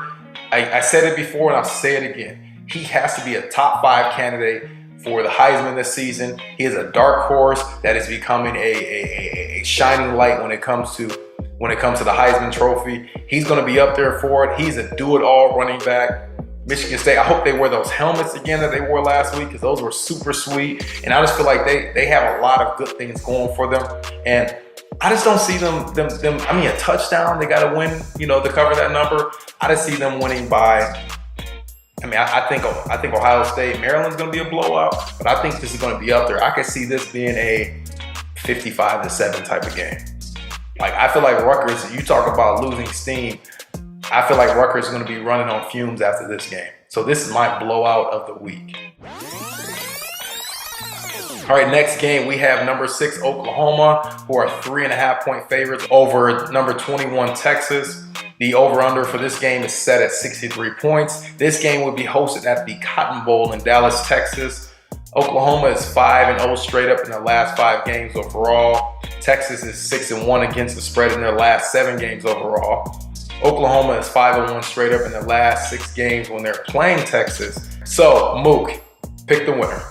I said it before and I'll say it again. He has to be a top 5 candidate for the Heisman this season. He is a dark horse that is becoming a shining light when it comes to the Heisman Trophy. He's going to be up there for it. He's a do-it-all running back. Michigan State, I hope they wear those helmets again that they wore last week because those were super sweet. And I just feel like they have a lot of good things going for them. And I just don't see them a touchdown, they got to win, to cover that number. I just see them winning by, I think Ohio State, Maryland's going to be a blowout, but I think this is going to be up there. I could see this being a 55-7 type of game. Like, I feel like Rutgers, you talk about losing steam, I feel like Rutgers is going to be running on fumes after this game. So this is my blowout of the week. All right, next game, we have number 6 Oklahoma, who are 3.5-point favorites over number 21 Texas. The over-under for this game is set at 63 points. This game will be hosted at the Cotton Bowl in Dallas, Texas. Oklahoma is 5-0 straight up in their last 5 games overall. Texas is 6-1 against the spread in their last 7 games overall. Oklahoma is 5-1 straight up in their last 6 games when they're playing Texas. So, Mook, pick the winner.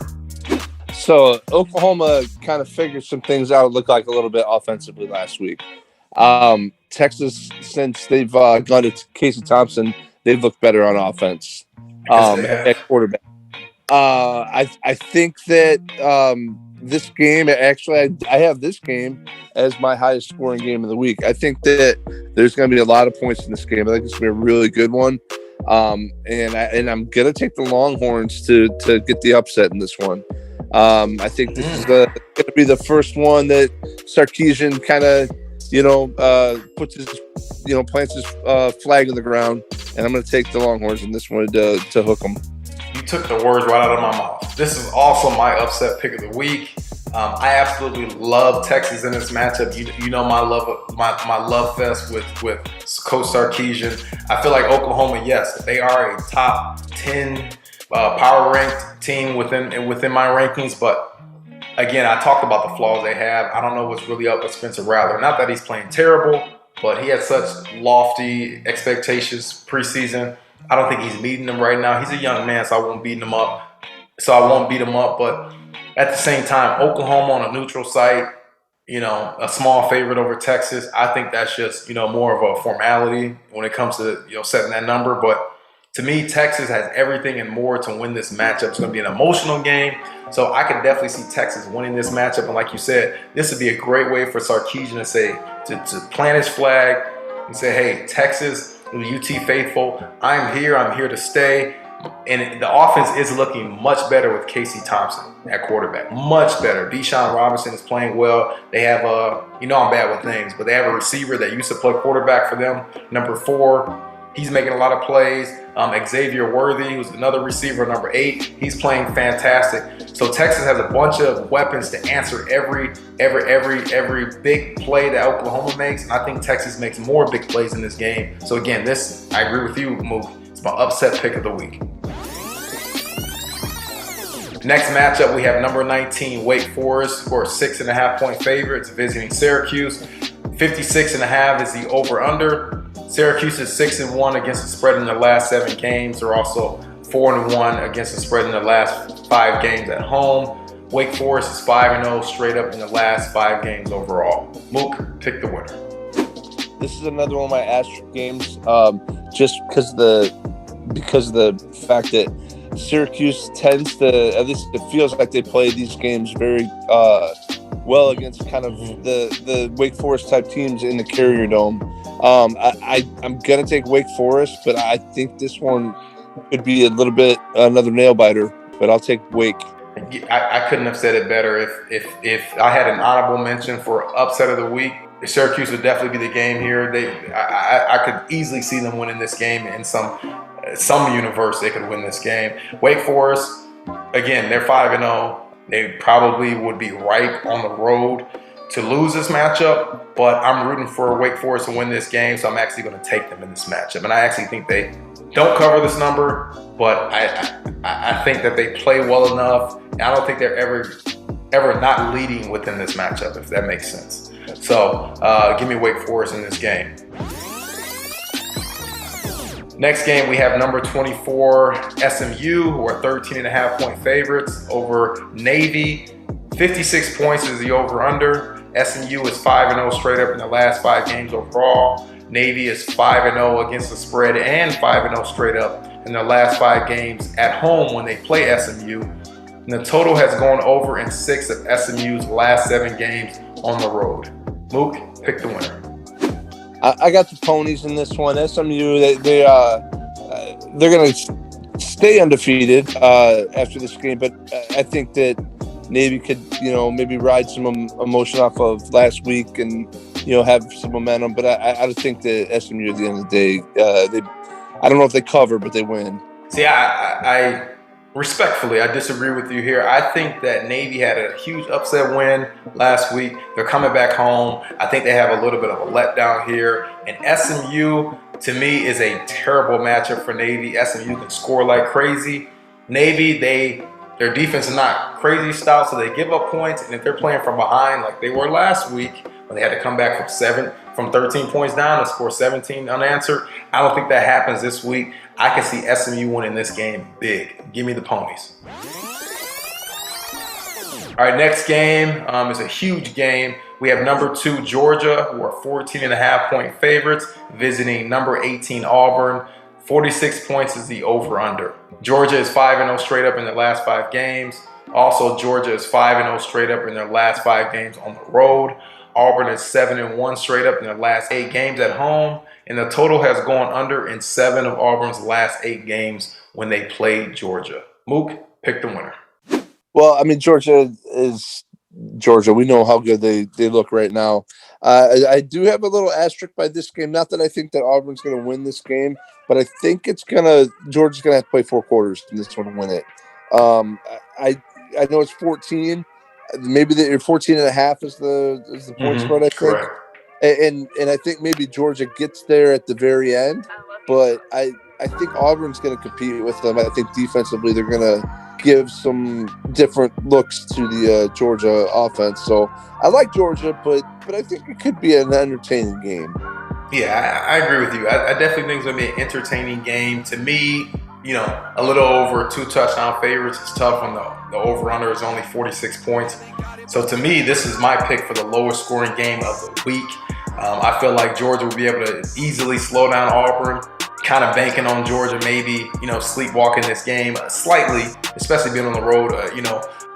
So, Oklahoma kind of figured some things out. It looked like a little bit offensively last week. Texas, since they've gone to Casey Thompson, they've looked better on offense at quarterback. I think that this game, actually, I have this game as my highest scoring game of the week. I think that there's going to be a lot of points in this game. I think it's going to be a really good one. And I'm going to take the Longhorns to get the upset in this one. I think this is going to be the first one that Sarkisian kind of, puts his, plants his flag in the ground. And I'm going to take the Longhorns in this one to hook them. You took the words right out of my mouth. This is also my upset pick of the week. I absolutely love Texas in this matchup. You know my love fest with Coach Sarkisian. I feel like Oklahoma, yes, they are a top 10 power ranked team within my rankings. But again, I talked about the flaws they have. I don't know what's really up with Spencer Rattler. Not that he's playing terrible, but he had such lofty expectations preseason. I don't think he's meeting them right now. He's a young man, so I won't beat him up. But at the same time, Oklahoma on a neutral site, a small favorite over Texas. I think that's just, more of a formality when it comes to, setting that number. But to me, Texas has everything and more to win this matchup. It's going to be an emotional game. So I could definitely see Texas winning this matchup. And like you said, this would be a great way for Sarkisian to plant his flag and say, hey, Texas, the UT faithful, I'm here to stay. And the offense is looking much better with Casey Thompson at quarterback. Much better. Deshaun Robinson is playing well. They have I'm bad with names, but they have a receiver that used to play quarterback for them, number 4. He's making a lot of plays. Xavier Worthy, who's another receiver, number 8. He's playing fantastic. So Texas has a bunch of weapons to answer every big play that Oklahoma makes. And I think Texas makes more big plays in this game. So again, I agree with you, Mook. It's my upset pick of the week. Next matchup, we have number 19, Wake Forest, who are 6.5-point favorites, visiting Syracuse. 56.5 is the over-under. Syracuse is 6-1 against the spread in their last 7 games. They're also 4-1 against the spread in their last 5 games at home. Wake Forest is 5-0 straight up in the last 5 games overall. Mook, pick the winner. This is another one of my asterisk games, just because of the fact that Syracuse tends to, at least it feels like they play these games very well against kind of the Wake Forest type teams in the Carrier Dome. I'm gonna take Wake Forest, but I think this one could be a little bit another nail biter. But I'll take Wake. I couldn't have said it better. If I had an honorable mention for upset of the week, Syracuse would definitely be the game here. I could easily see them winning this game in some universe. They could win this game. Wake Forest, again, they're 5-0. They probably would be right on the road to lose this matchup, but I'm rooting for Wake Forest to win this game, so I'm actually going to take them in this matchup. And I actually think they don't cover this number, but I think that they play well enough. And I don't think they're ever not leading within this matchup, if that makes sense. So give me Wake Forest in this game. Next game, we have number 24, SMU, who are 13.5-point favorites over Navy. 56 points is the over-under. SMU is 5-0 straight up in the last 5 games overall. Navy is 5-0 against the spread and 5-0 straight up in their last 5 games at home when they play SMU. And the total has gone over in 6 of SMU's last 7 games on the road. Mook, pick the winner. I got the ponies in this one. SMU, they're going to stay undefeated after this game, but I think that Navy could, maybe ride some emotion off of last week and, have some momentum. But I think that SMU at the end of the day, I don't know if they cover, but they win. See, I respectfully, I disagree with you here. I think that Navy had a huge upset win last week. They're coming back home. I think they have a little bit of a letdown here. And SMU, to me, is a terrible matchup for Navy. SMU can score like crazy. Navy, their defense is not crazy style, so they give up points. And if they're playing from behind like they were last week, when they had to come back from 13 points down and score 17 unanswered, I don't think that happens this week. I can see SMU winning this game big. Give me the ponies. All right, next game is a huge game. We have number 2 Georgia, who are 14.5-point favorites, visiting number 18 Auburn. 46 points is the over-under. Georgia is 5-0 straight up in the last 5 games. Also, Georgia is 5-0 straight up in their last 5 games on the road. Auburn is 7-1 straight up in their last 8 games at home. And the total has gone under in 7 of Auburn's last 8 games when they played Georgia. Mook, pick the winner. Well, I mean, Georgia is Georgia. We know how good they look right now. I do have a little asterisk by this game. Not that I think that Auburn's going to win this game, but I think Georgia's going to have to play 4 quarters in this one to win it. I know it's 14. Maybe 14 and a half is the point spread, I think. Correct. And I think maybe Georgia gets there at the very end, but I think Auburn's going to compete with them. I think defensively they're going to give some different looks to the Georgia offense. So I like Georgia, but I think it could be an entertaining game. Yeah, I agree with you. I definitely think it's going to be an entertaining game. To me, a little over 2 touchdown favorites. It's tough when the over-under is only 46 points. So to me, this is my pick for the lowest scoring game of the week. I feel like Georgia will be able to easily slow down Auburn, kind of banking on Georgia maybe, sleepwalking this game slightly, especially being on the road,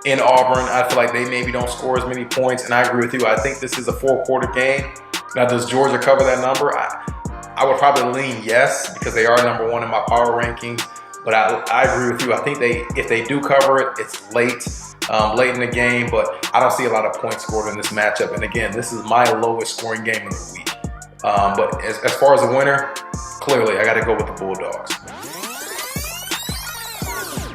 in Auburn. I feel like they maybe don't score as many points, and I agree with you. I think this is a 4-quarter game. Now, does Georgia cover that number? I would probably lean yes, because they are number 1 in my power rankings. But I agree with you. I think if they do cover it, it's late in the game. But I don't see a lot of points scored in this matchup. And again, this is my lowest scoring game of the week. But as far as the winner, clearly I got to go with the Bulldogs.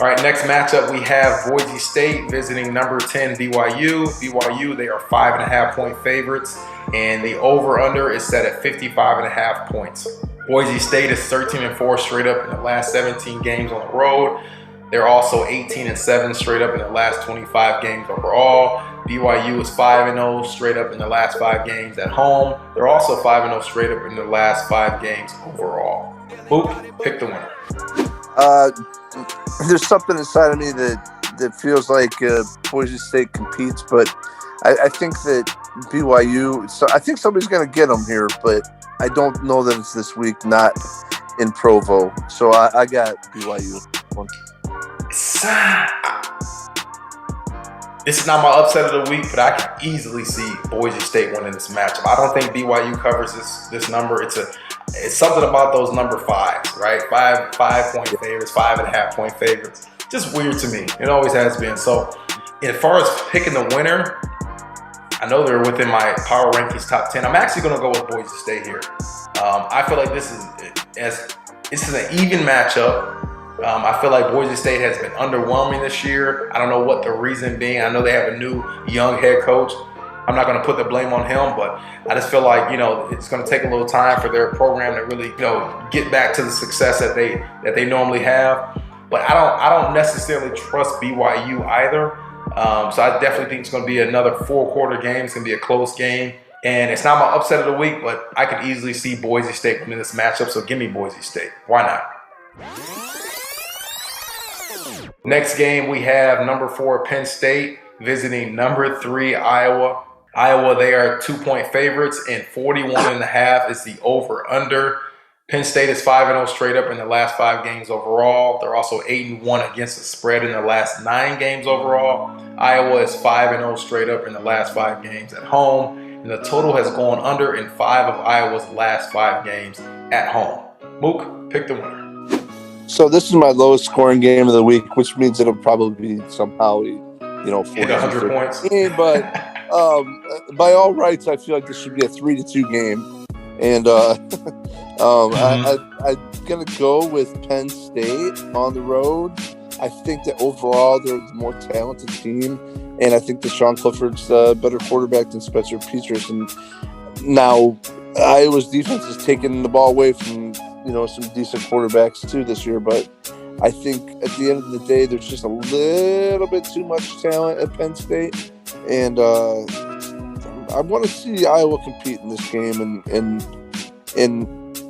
All right, next matchup we have Boise State visiting number 10 BYU. BYU, they are 5.5-point favorites, and the over/under is set at 55.5 points. Boise State is 13-4 straight up in the last 17 games on the road. They're also 18-7 straight up in the last 25 games overall. BYU is 5-0 straight up in the last 5 games at home. They're also 5-0 straight up in the last 5 games overall. Mook, pick the winner. There's something inside of me that feels like Boise State competes, but I think that BYU. So I think somebody's going to get them here, but I don't know that it's this week, not in Provo. So I got BYU. This is not my upset of the week, but I can easily see Boise State winning this matchup. I don't think BYU covers this number. It's something about those number 5s, right? 5-point favorites, 5.5-point favorites. Just weird to me. It always has been. So as far as picking the winner, I know they're within my power rankings top 10. I'm actually going to go with Boise State here. I feel like this is an even matchup. I feel like Boise State has been underwhelming this year. I don't know what the reason being. I know they have a new young head coach. I'm not going to put the blame on him, but I just feel like, it's going to take a little time for their program to really, get back to the success that they normally have. But I don't necessarily trust BYU either. So I definitely think it's going to be another 4-quarter game. It's going to be a close game. And it's not my upset of the week, but I could easily see Boise State winning this matchup. So give me Boise State. Why not? Next game, we have number 4 Penn State visiting number 3 Iowa. Iowa, they are 2-point favorites, and 41.5 is the over/under. Penn State is 5-0 straight up in the last 5 games overall. They're also 8-1 against the spread in the last 9 games overall. Iowa is 5-0 straight up in the last 5 games at home, and the total has gone under in 5 of Iowa's last 5 games at home. Mook, pick the winner. So this is my lowest scoring game of the week, which means it'll probably be somehow, 100 points. Game, but by all rights, I feel like this should be a 3-2 game, and I'm gonna go with Penn State on the road. I think that overall they're the more talented team, and I think that Sean Clifford's a better quarterback than Spencer Petras. And now Iowa's defense is taking the ball away from some decent quarterbacks too this year, but I think at the end of the day, there's just a little bit too much talent at Penn State, and I want to see Iowa compete in this game, and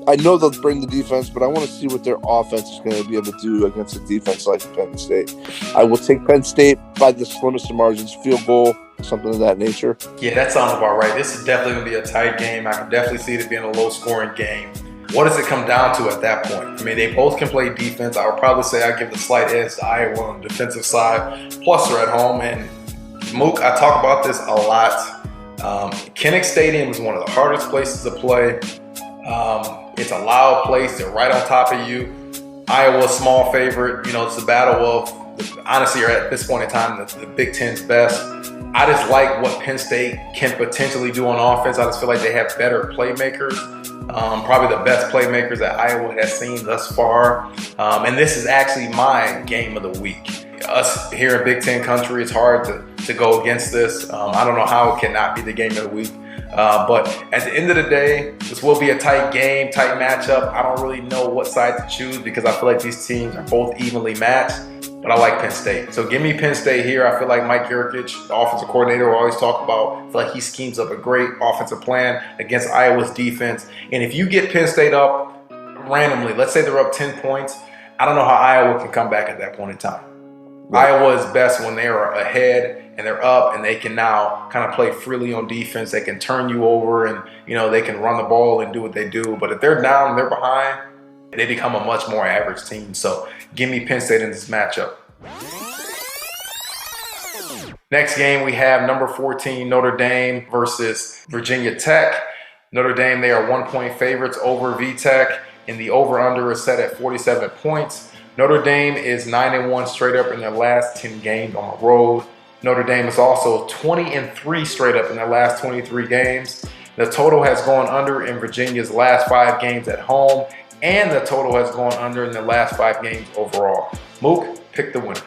I know they'll bring the defense, but I want to see what their offense is going to be able to do against a defense like Penn State. I will take Penn State by the slimmest of margins, field goal, something of that nature. Yeah, that sounds about right. This is definitely going to be a tight game. I can definitely see it being a low-scoring game. what does it come down to at that point? I mean, they both can play defense. I would probably say I give the slight edge to Iowa on the defensive side. Plus, they're at home. And Mook, I talk about this a lot. Kinnick Stadium is one of the hardest places to play. It's a loud place. They're right on top of you. Iowa's small favorite. You know, it's the battle of, honestly, at this point in time, the Big Ten's best. I just like what Penn State can potentially do on offense. I just feel like they have better playmakers. Probably the best playmakers that Iowa has seen thus far. And this is actually my game of the week. Us here in Big Ten country, it's hard to go against this. I don't know how it cannot be the game of the week. But at the end of the day, this will be a tight game, tight matchup. I don't really know what side to choose because I feel like these teams are both evenly matched. But I like Penn State. So give me Penn State here. I feel like Mike Yurcich, the offensive coordinator, will always talk about, I feel like he schemes up a great offensive plan against Iowa's defense. And if you get Penn State up randomly, let's say they're up 10 points, I don't know how Iowa can come back at that point in time. Right. Iowa is best when they are ahead and they're up and they can now kind of play freely on defense. They can turn you over and, you know, they can run the ball and do what they do. But if they're down and they're behind, they become a much more average team. So give me Penn State in this matchup. Next game, we have number 14 Notre Dame versus Virginia Tech. Notre Dame, they are 1-point favorites over VTech, and the over-under is set at 47 points. Notre Dame is 9-1 straight up in their last 10 games on the road. Notre Dame is also 20-3 straight up in their last 23 games. The total has gone under in Virginia's last 5 games at home, and the total has gone under in the last 5 games overall. Mook, pick the winner.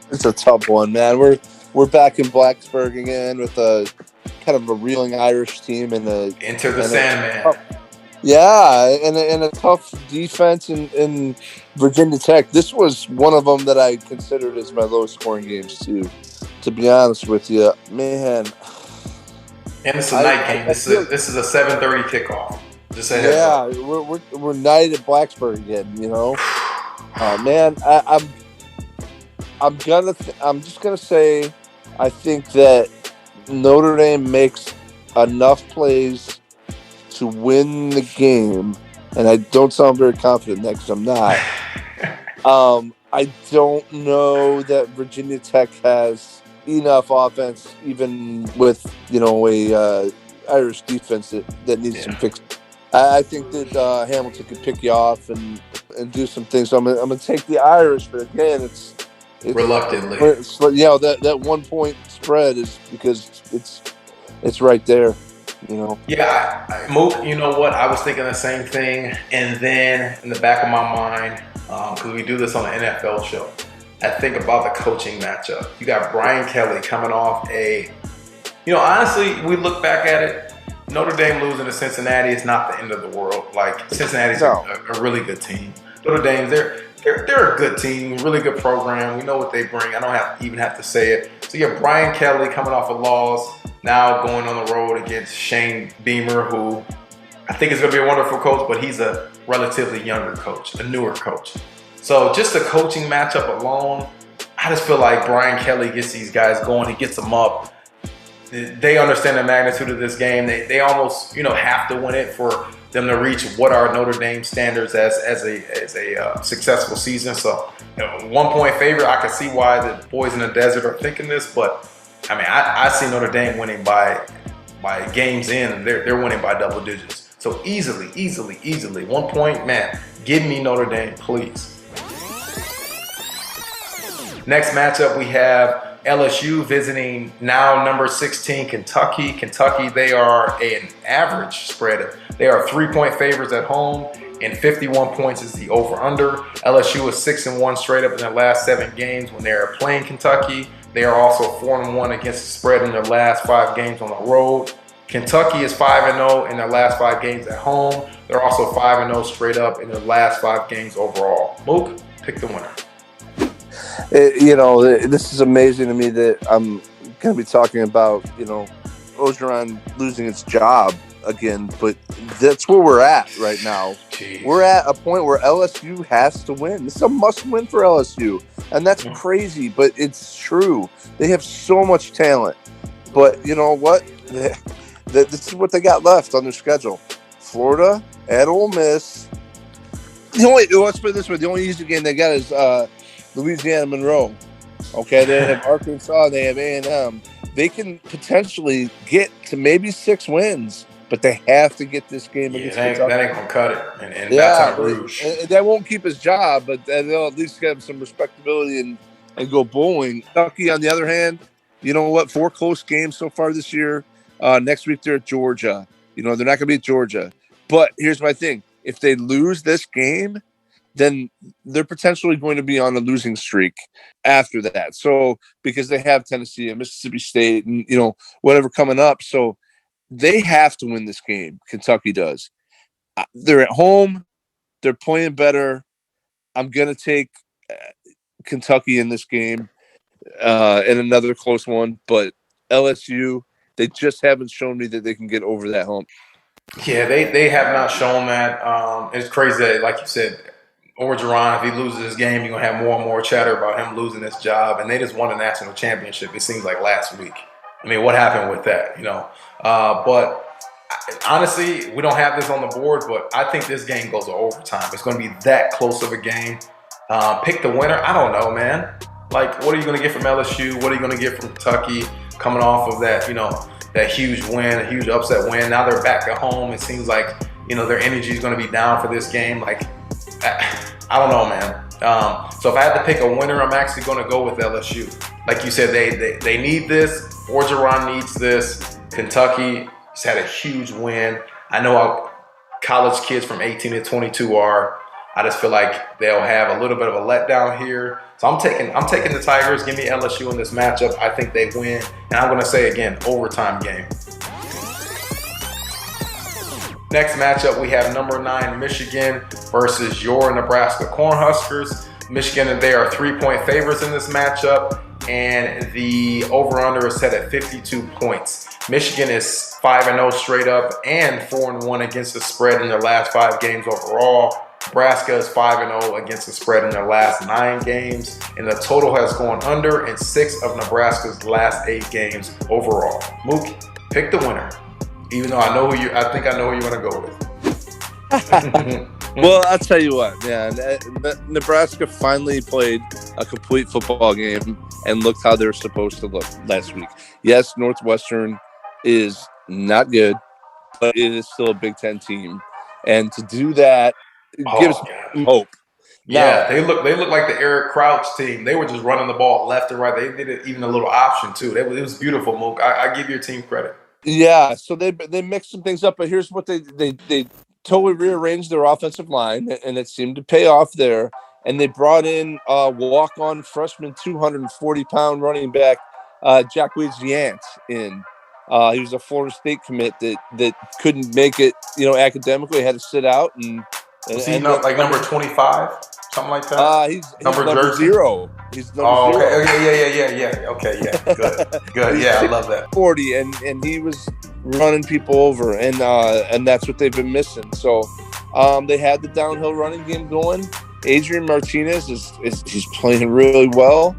It's a tough one, man. We're back in Blacksburg again with a kind of a reeling Irish team and Enter the Sandman. And a tough defense in Virginia Tech. This was one of them that I considered as my lowest scoring games too. To be honest with you, man. And it's a night game. This is a 7:30 kickoff. Just a heads up. We're night at Blacksburg again. You know, man. I'm just gonna say, I think that Notre Dame makes enough plays to win the game, and I don't sound very confident in that because I'm not. I don't know that Virginia Tech has enough offense, even with a Irish defense that needs some fixing. I think that Hamilton could pick you off and do some things. So I'm gonna take the Irish, but again, it's reluctantly. That 1 point spread is because it's right there. You know. Yeah, Mook, you know what? I was thinking the same thing, and then in the back of my mind, because we do this on the NFL show, I think about the coaching matchup. You got Brian Kelly coming off honestly, we look back at it. Notre Dame losing to Cincinnati is not the end of the world. Like, Cincinnati's a really good team. Notre Dame, they're a good team, really good program. We know what they bring. I don't even have to say it. So you have Brian Kelly coming off a loss, now going on the road against Shane Beamer, who I think is going to be a wonderful coach, but he's a relatively younger coach, a newer coach. So just the coaching matchup alone, I just feel like Brian Kelly gets these guys going. He gets them up. They understand the magnitude of this game. They almost have to win it for them to reach what are Notre Dame standards as a successful season. So 1 point favorite. I can see why the boys in the desert are thinking this, but I mean I see Notre Dame winning by games in. They're winning by double digits. So easily 1 point. Man, give me Notre Dame, please. Next matchup, we have LSU visiting now number 16 Kentucky. Kentucky, they are an average spread. They are 3 point favorites at home, and 51 points is the over-under. LSU is 6-1 straight up in their last 7 games when they are playing Kentucky. They are also 4-1 against the spread in their last 5 games on the road. Kentucky is 5-0 in their last 5 games at home. They're also 5-0 straight up in their last 5 games overall. Mook, pick the winner. This is amazing to me that I'm going to be talking about, Orgeron losing its job again, but that's where we're at right now. Jeez. We're at a point where LSU has to win. This is a must-win for LSU, and that's crazy, but it's true. They have so much talent, but you know what? This is what they got left on their schedule. Florida, at Ole Miss. Let's put it this way: the only easy game they got is Louisiana Monroe. Okay, they have Arkansas, they have A&M. They can potentially get to maybe 6 wins, but they have to get this game against Kentucky. That ain't gonna cut it, and that's on Rouge. And that won't keep his job, but they'll at least have some respectability and go bowling. Kentucky, on the other hand, you know what? 4 close games so far this year. Next week they're at Georgia. They're not going to be at Georgia. But here's my thing: if they lose this game, then they're potentially going to be on a losing streak after that. So because they have Tennessee and Mississippi State and whatever coming up, so they have to win this game. Kentucky does. They're at home. They're playing better. I'm going to take Kentucky in this game and another close one. But LSU, they just haven't shown me that they can get over that hump. Yeah, they have not shown that. It's crazy that, like you said, Orgeron, if he loses this game, you're going to have more and more chatter about him losing his job. And they just won a national championship, it seems like, last week. I mean, what happened with that, But honestly, we don't have this on the board, but I think this game goes to overtime. It's going to be that close of a game. Pick the winner. I don't know, man. Like, what are you going to get from LSU? What are you going to get from Kentucky coming off of that, that huge win, a huge upset win? Now they're back at home. It seems like, their energy is going to be down for this game. Like, I don't know, man. So if I had to pick a winner, I'm actually going to go with LSU. Like you said, they need this. Orgeron needs this. Kentucky has had a huge win. I know how college kids from 18 to 22 are. I just feel like they'll have a little bit of a letdown here. So I'm taking the Tigers. Give me LSU in this matchup. I think they win. And I'm going to say again, overtime game. Next matchup, we have number 9 Michigan versus your Nebraska Cornhuskers. Michigan and they are 3-point favorites in this matchup, and the over/under is set at 52 points. Michigan is 5-0 straight up and 4-1 against the spread in their last 5 games overall. Nebraska is 5-0 against the spread in their last 9 games, and the total has gone under in 6 of Nebraska's last 8 games overall. Mook, pick the winner. Even though I think I know who you're going to go with. Well, I'll tell you what, man. Nebraska finally played a complete football game and looked how they're supposed to look last week. Yes, Northwestern is not good, but it is still a Big Ten team. And to do that gives them hope. Yeah, they look like the Eric Crouch team. They were just running the ball left and right. They did it even a little option, too. It was beautiful, Mook. I give your team credit. Yeah, so they mixed some things up, but here's what they totally rearranged their offensive line, and it seemed to pay off there. And they brought in walk-on freshman 240-pound running back Jack Widziant in. He was a Florida State commit that couldn't make it, academically, had to sit out. And was he like number 25, something like that? He's number 0. He's number 0. Okay. Yeah. Okay, yeah. Good. Yeah, I love that. 40, and he was running people over, and that's what they've been missing. So they had the downhill running game going. Adrian Martinez he's playing really well.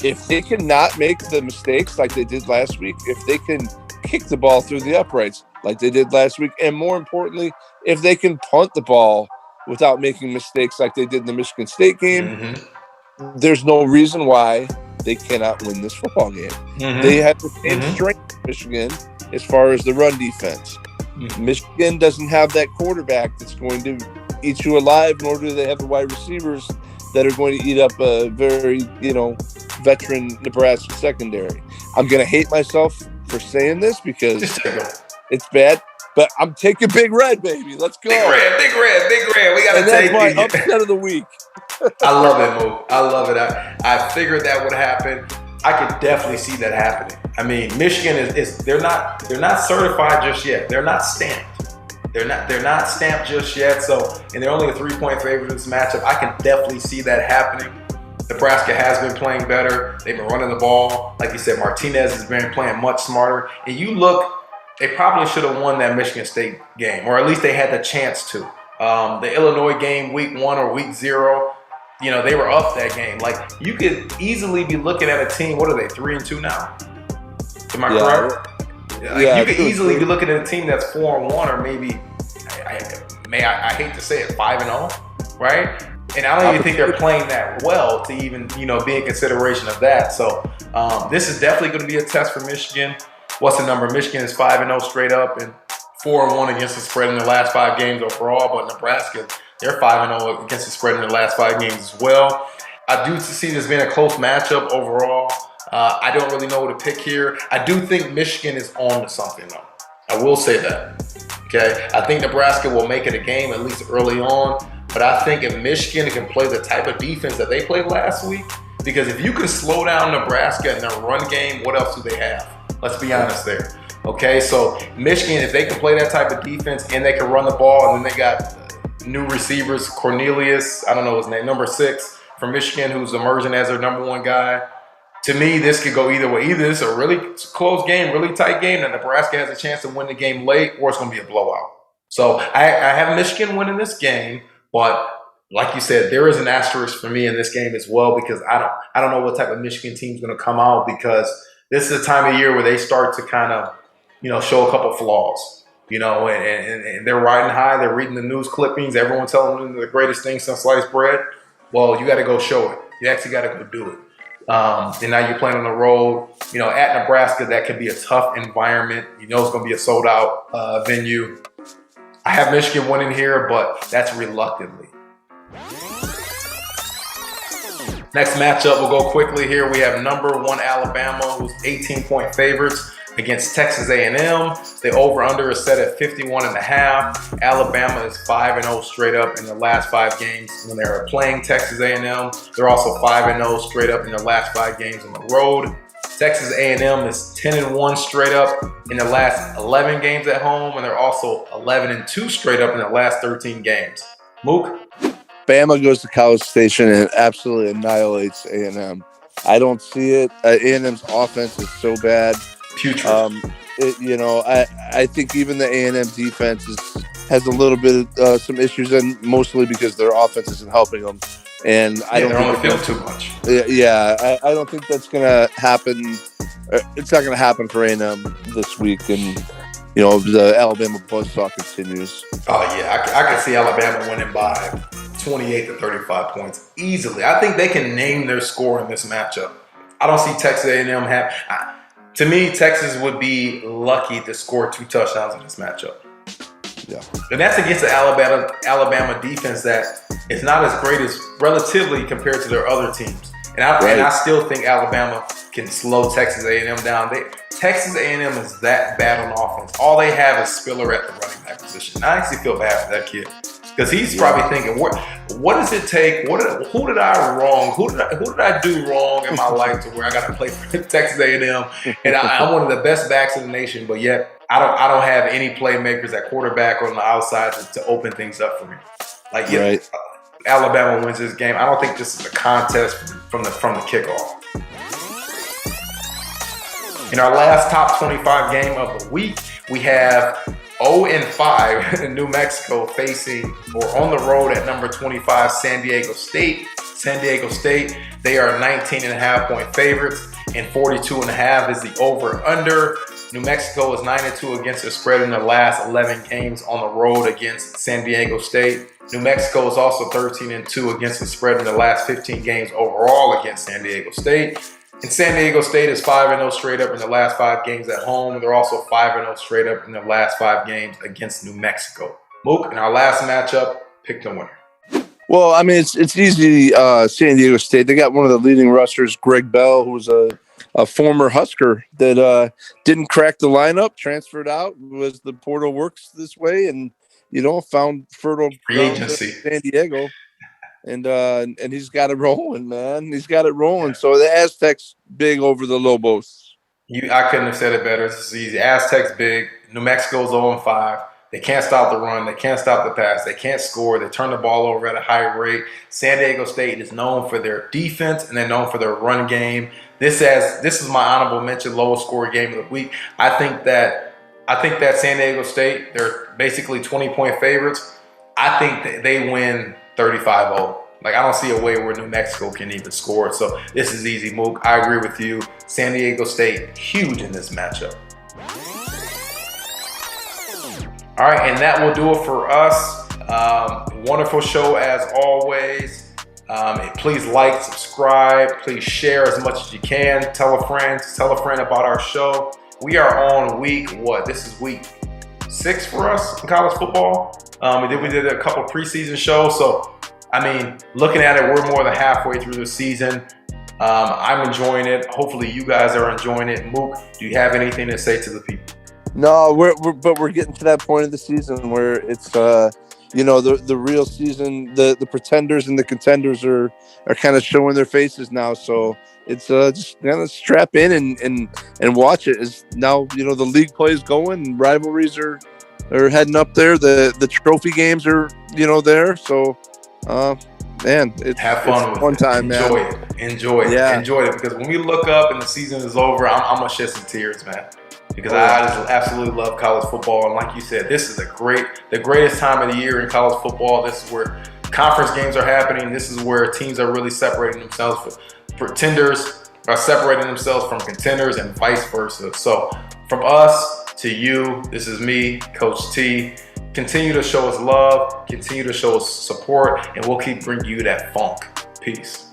If they can not make the mistakes like they did last week, if they can kick the ball through the uprights like they did last week, and more importantly, if they can punt the ball without making mistakes like they did in the Michigan State game, there's no reason why they cannot win this football game. They have the same strength in Michigan as far as the run defense. Michigan doesn't have that quarterback that's going to eat you alive, nor do they have the wide receivers that are going to eat up a very, veteran Nebraska secondary. I'm going to hate myself for saying this because it's bad. But I'm taking Big Red, baby. Let's go. Big Red. We got to take it. That's my upset of the week. I love it, Mook. I love it. I figured that would happen. I could definitely see that happening. I mean, Michigan is they're not certified just yet. They're not stamped. They're not stamped just yet. So, and they're only a 3-point favorite in this matchup. I can definitely see that happening. Nebraska has been playing better. They've been running the ball. Like you said, Martinez has been playing much smarter. And you look, they probably should have won that Michigan State game, or at least they had the chance to. The Illinois game, week 1 or week 0, they were up that game. Like, you could easily be looking at a team. What are they, 3-2 now? Am I correct? You could easily be looking at a team that's 4-1, or I hate to say it, 5-0, right? And I don't even think they're playing that well to even, be in consideration of that. So this is definitely going to be a test for Michigan. What's the number? Michigan is 5-0 straight up and 4-1 against the spread in the last 5 games overall. But Nebraska, they're 5-0 against the spread in the last 5 games as well. I do see this being a close matchup overall. I don't really know what to pick here. I do think Michigan is on to something, though. I will say that. Okay, I think Nebraska will make it a game, at least early on. But I think if Michigan can play the type of defense that they played last week, because if you can slow down Nebraska in their run game, what else do they have? Let's be honest there. Okay, so Michigan, if they can play that type of defense and they can run the ball, and then they got new receivers, Cornelius, I don't know his name, number 6 from Michigan, who's emerging as their number 1 guy. To me, this could go either way. Either it's a really close game, really tight game that Nebraska has a chance to win the game late, or it's going to be a blowout. So I have Michigan winning this game, but like you said, there is an asterisk for me in this game as well, because I don't know what type of Michigan team is going to come out, because this is a time of year where they start to kind of, show a couple flaws, and they're riding high. They're reading the news clippings. Everyone telling them they're the greatest thing since sliced bread. Well, you got to go show it. You actually got to go do it. And now you're playing on the road, at Nebraska. That could be a tough environment. It's going to be a sold out venue. I have Michigan winning here, but that's reluctantly. Next matchup, we'll go quickly here. We have number 1 Alabama, who's 18-point favorites against Texas A&M. The over-under is set at 51.5. Alabama is 5-0 straight up in the last 5 games when they were playing Texas A&M. They're also 5-0 straight up in their last 5 games on the road. Texas A&M is 10-1 straight up in the last 11 games at home, and they're also 11-2 straight up in the last 13 games. Mook? Bama goes to College Station and absolutely annihilates A&M. I don't see it. A&M's offense is so bad. Putrid. I think even the A&M defense has a little bit of some issues, and mostly because their offense isn't helping them. And I don't they're on the field too much. Yeah, I don't think that's gonna happen. It's not gonna happen for A&M this week, and the Alabama buzzsaw continues. Oh yeah, I can see Alabama winning by 28 to 35 points easily. I think they can name their score in this matchup. I don't see Texas A&M have. To me, Texas would be lucky to score 2 touchdowns in this matchup. Yeah, and that's against the Alabama defense that is not as great as relatively compared to their other teams. And I still think Alabama can slow Texas A&M down. Texas A&M is that bad on offense. All they have is Spiller at the running back position. I actually feel bad for that kid, because he's probably thinking, what does it take? Who did I wrong? Who did I do wrong in my life to where I got to play for Texas A&M? And I'm one of the best backs in the nation, but yet I don't have any playmakers at quarterback or on the outside to open things up for me. Alabama wins this game. I don't think this is a contest from the kickoff. In our last top 25 game of the week, we have 0-5 in New Mexico facing or on the road at number 25 San Diego State. San Diego State, they are 19.5-point favorites, and 42.5 is the over-under. New Mexico is 9-2 against the spread in the last 11 games on the road against San Diego State. New Mexico is also 13-2 against the spread in the last 15 games overall against San Diego State. And San Diego State is 5-0 straight up in the last 5 games at home. They're also 5-0 straight up in the last 5 games against New Mexico. Mook, in our last matchup, pick the winner. Well, I mean, it's easy. San Diego State, they got one of the leading rushers, Greg Bell, who was a former Husker that didn't crack the lineup, transferred out, was the portal works this way, and found fertile ground in San Diego. And he's got it rolling, man. He's got it rolling. Yeah. So the Aztecs big over the Lobos. I couldn't have said it better. This is easy. Aztecs big. New Mexico's 0-5. They can't stop the run. They can't stop the pass. They can't score. They turn the ball over at a high rate. San Diego State is known for their defense, and they're known for their run game. This is my honorable mention, lowest scoring game of the week. I think that San Diego State, they're basically 20-point favorites. I think that they win 35-0. I don't see a way where New Mexico can even score. So this is easy, Mook. I agree with you. San Diego State, huge in this matchup. All right, and that will do it for us. Wonderful show as always. Please like, subscribe, please share as much as you can. Tell a friend about our show. We are on this is week 6 for us in college football. We did a couple preseason shows. So, looking at it, we're more than halfway through the season. I'm enjoying it. Hopefully you guys are enjoying it. Mook, do you have anything to say to the people? No, we're getting to that point of the season where it's the real season. The pretenders and the contenders are kind of showing their faces now. So it's just kind of strap in and watch it. As now the league play is going and rivalries are heading up there. The trophy games are there. So have fun with fun it. time, Enjoy it. Yeah. Enjoy it, because when we look up and the season is over, I'm gonna shed some tears, man. Because I just absolutely love college football, and like you said, this is the greatest time of the year in college football. This is where conference games are happening. This is where teams are really separating themselves. Pretenders are separating themselves from contenders, and vice versa. So, from us to you, this is me, Coach T. Continue to show us love, continue to show us support, and we'll keep bringing you that funk. Peace.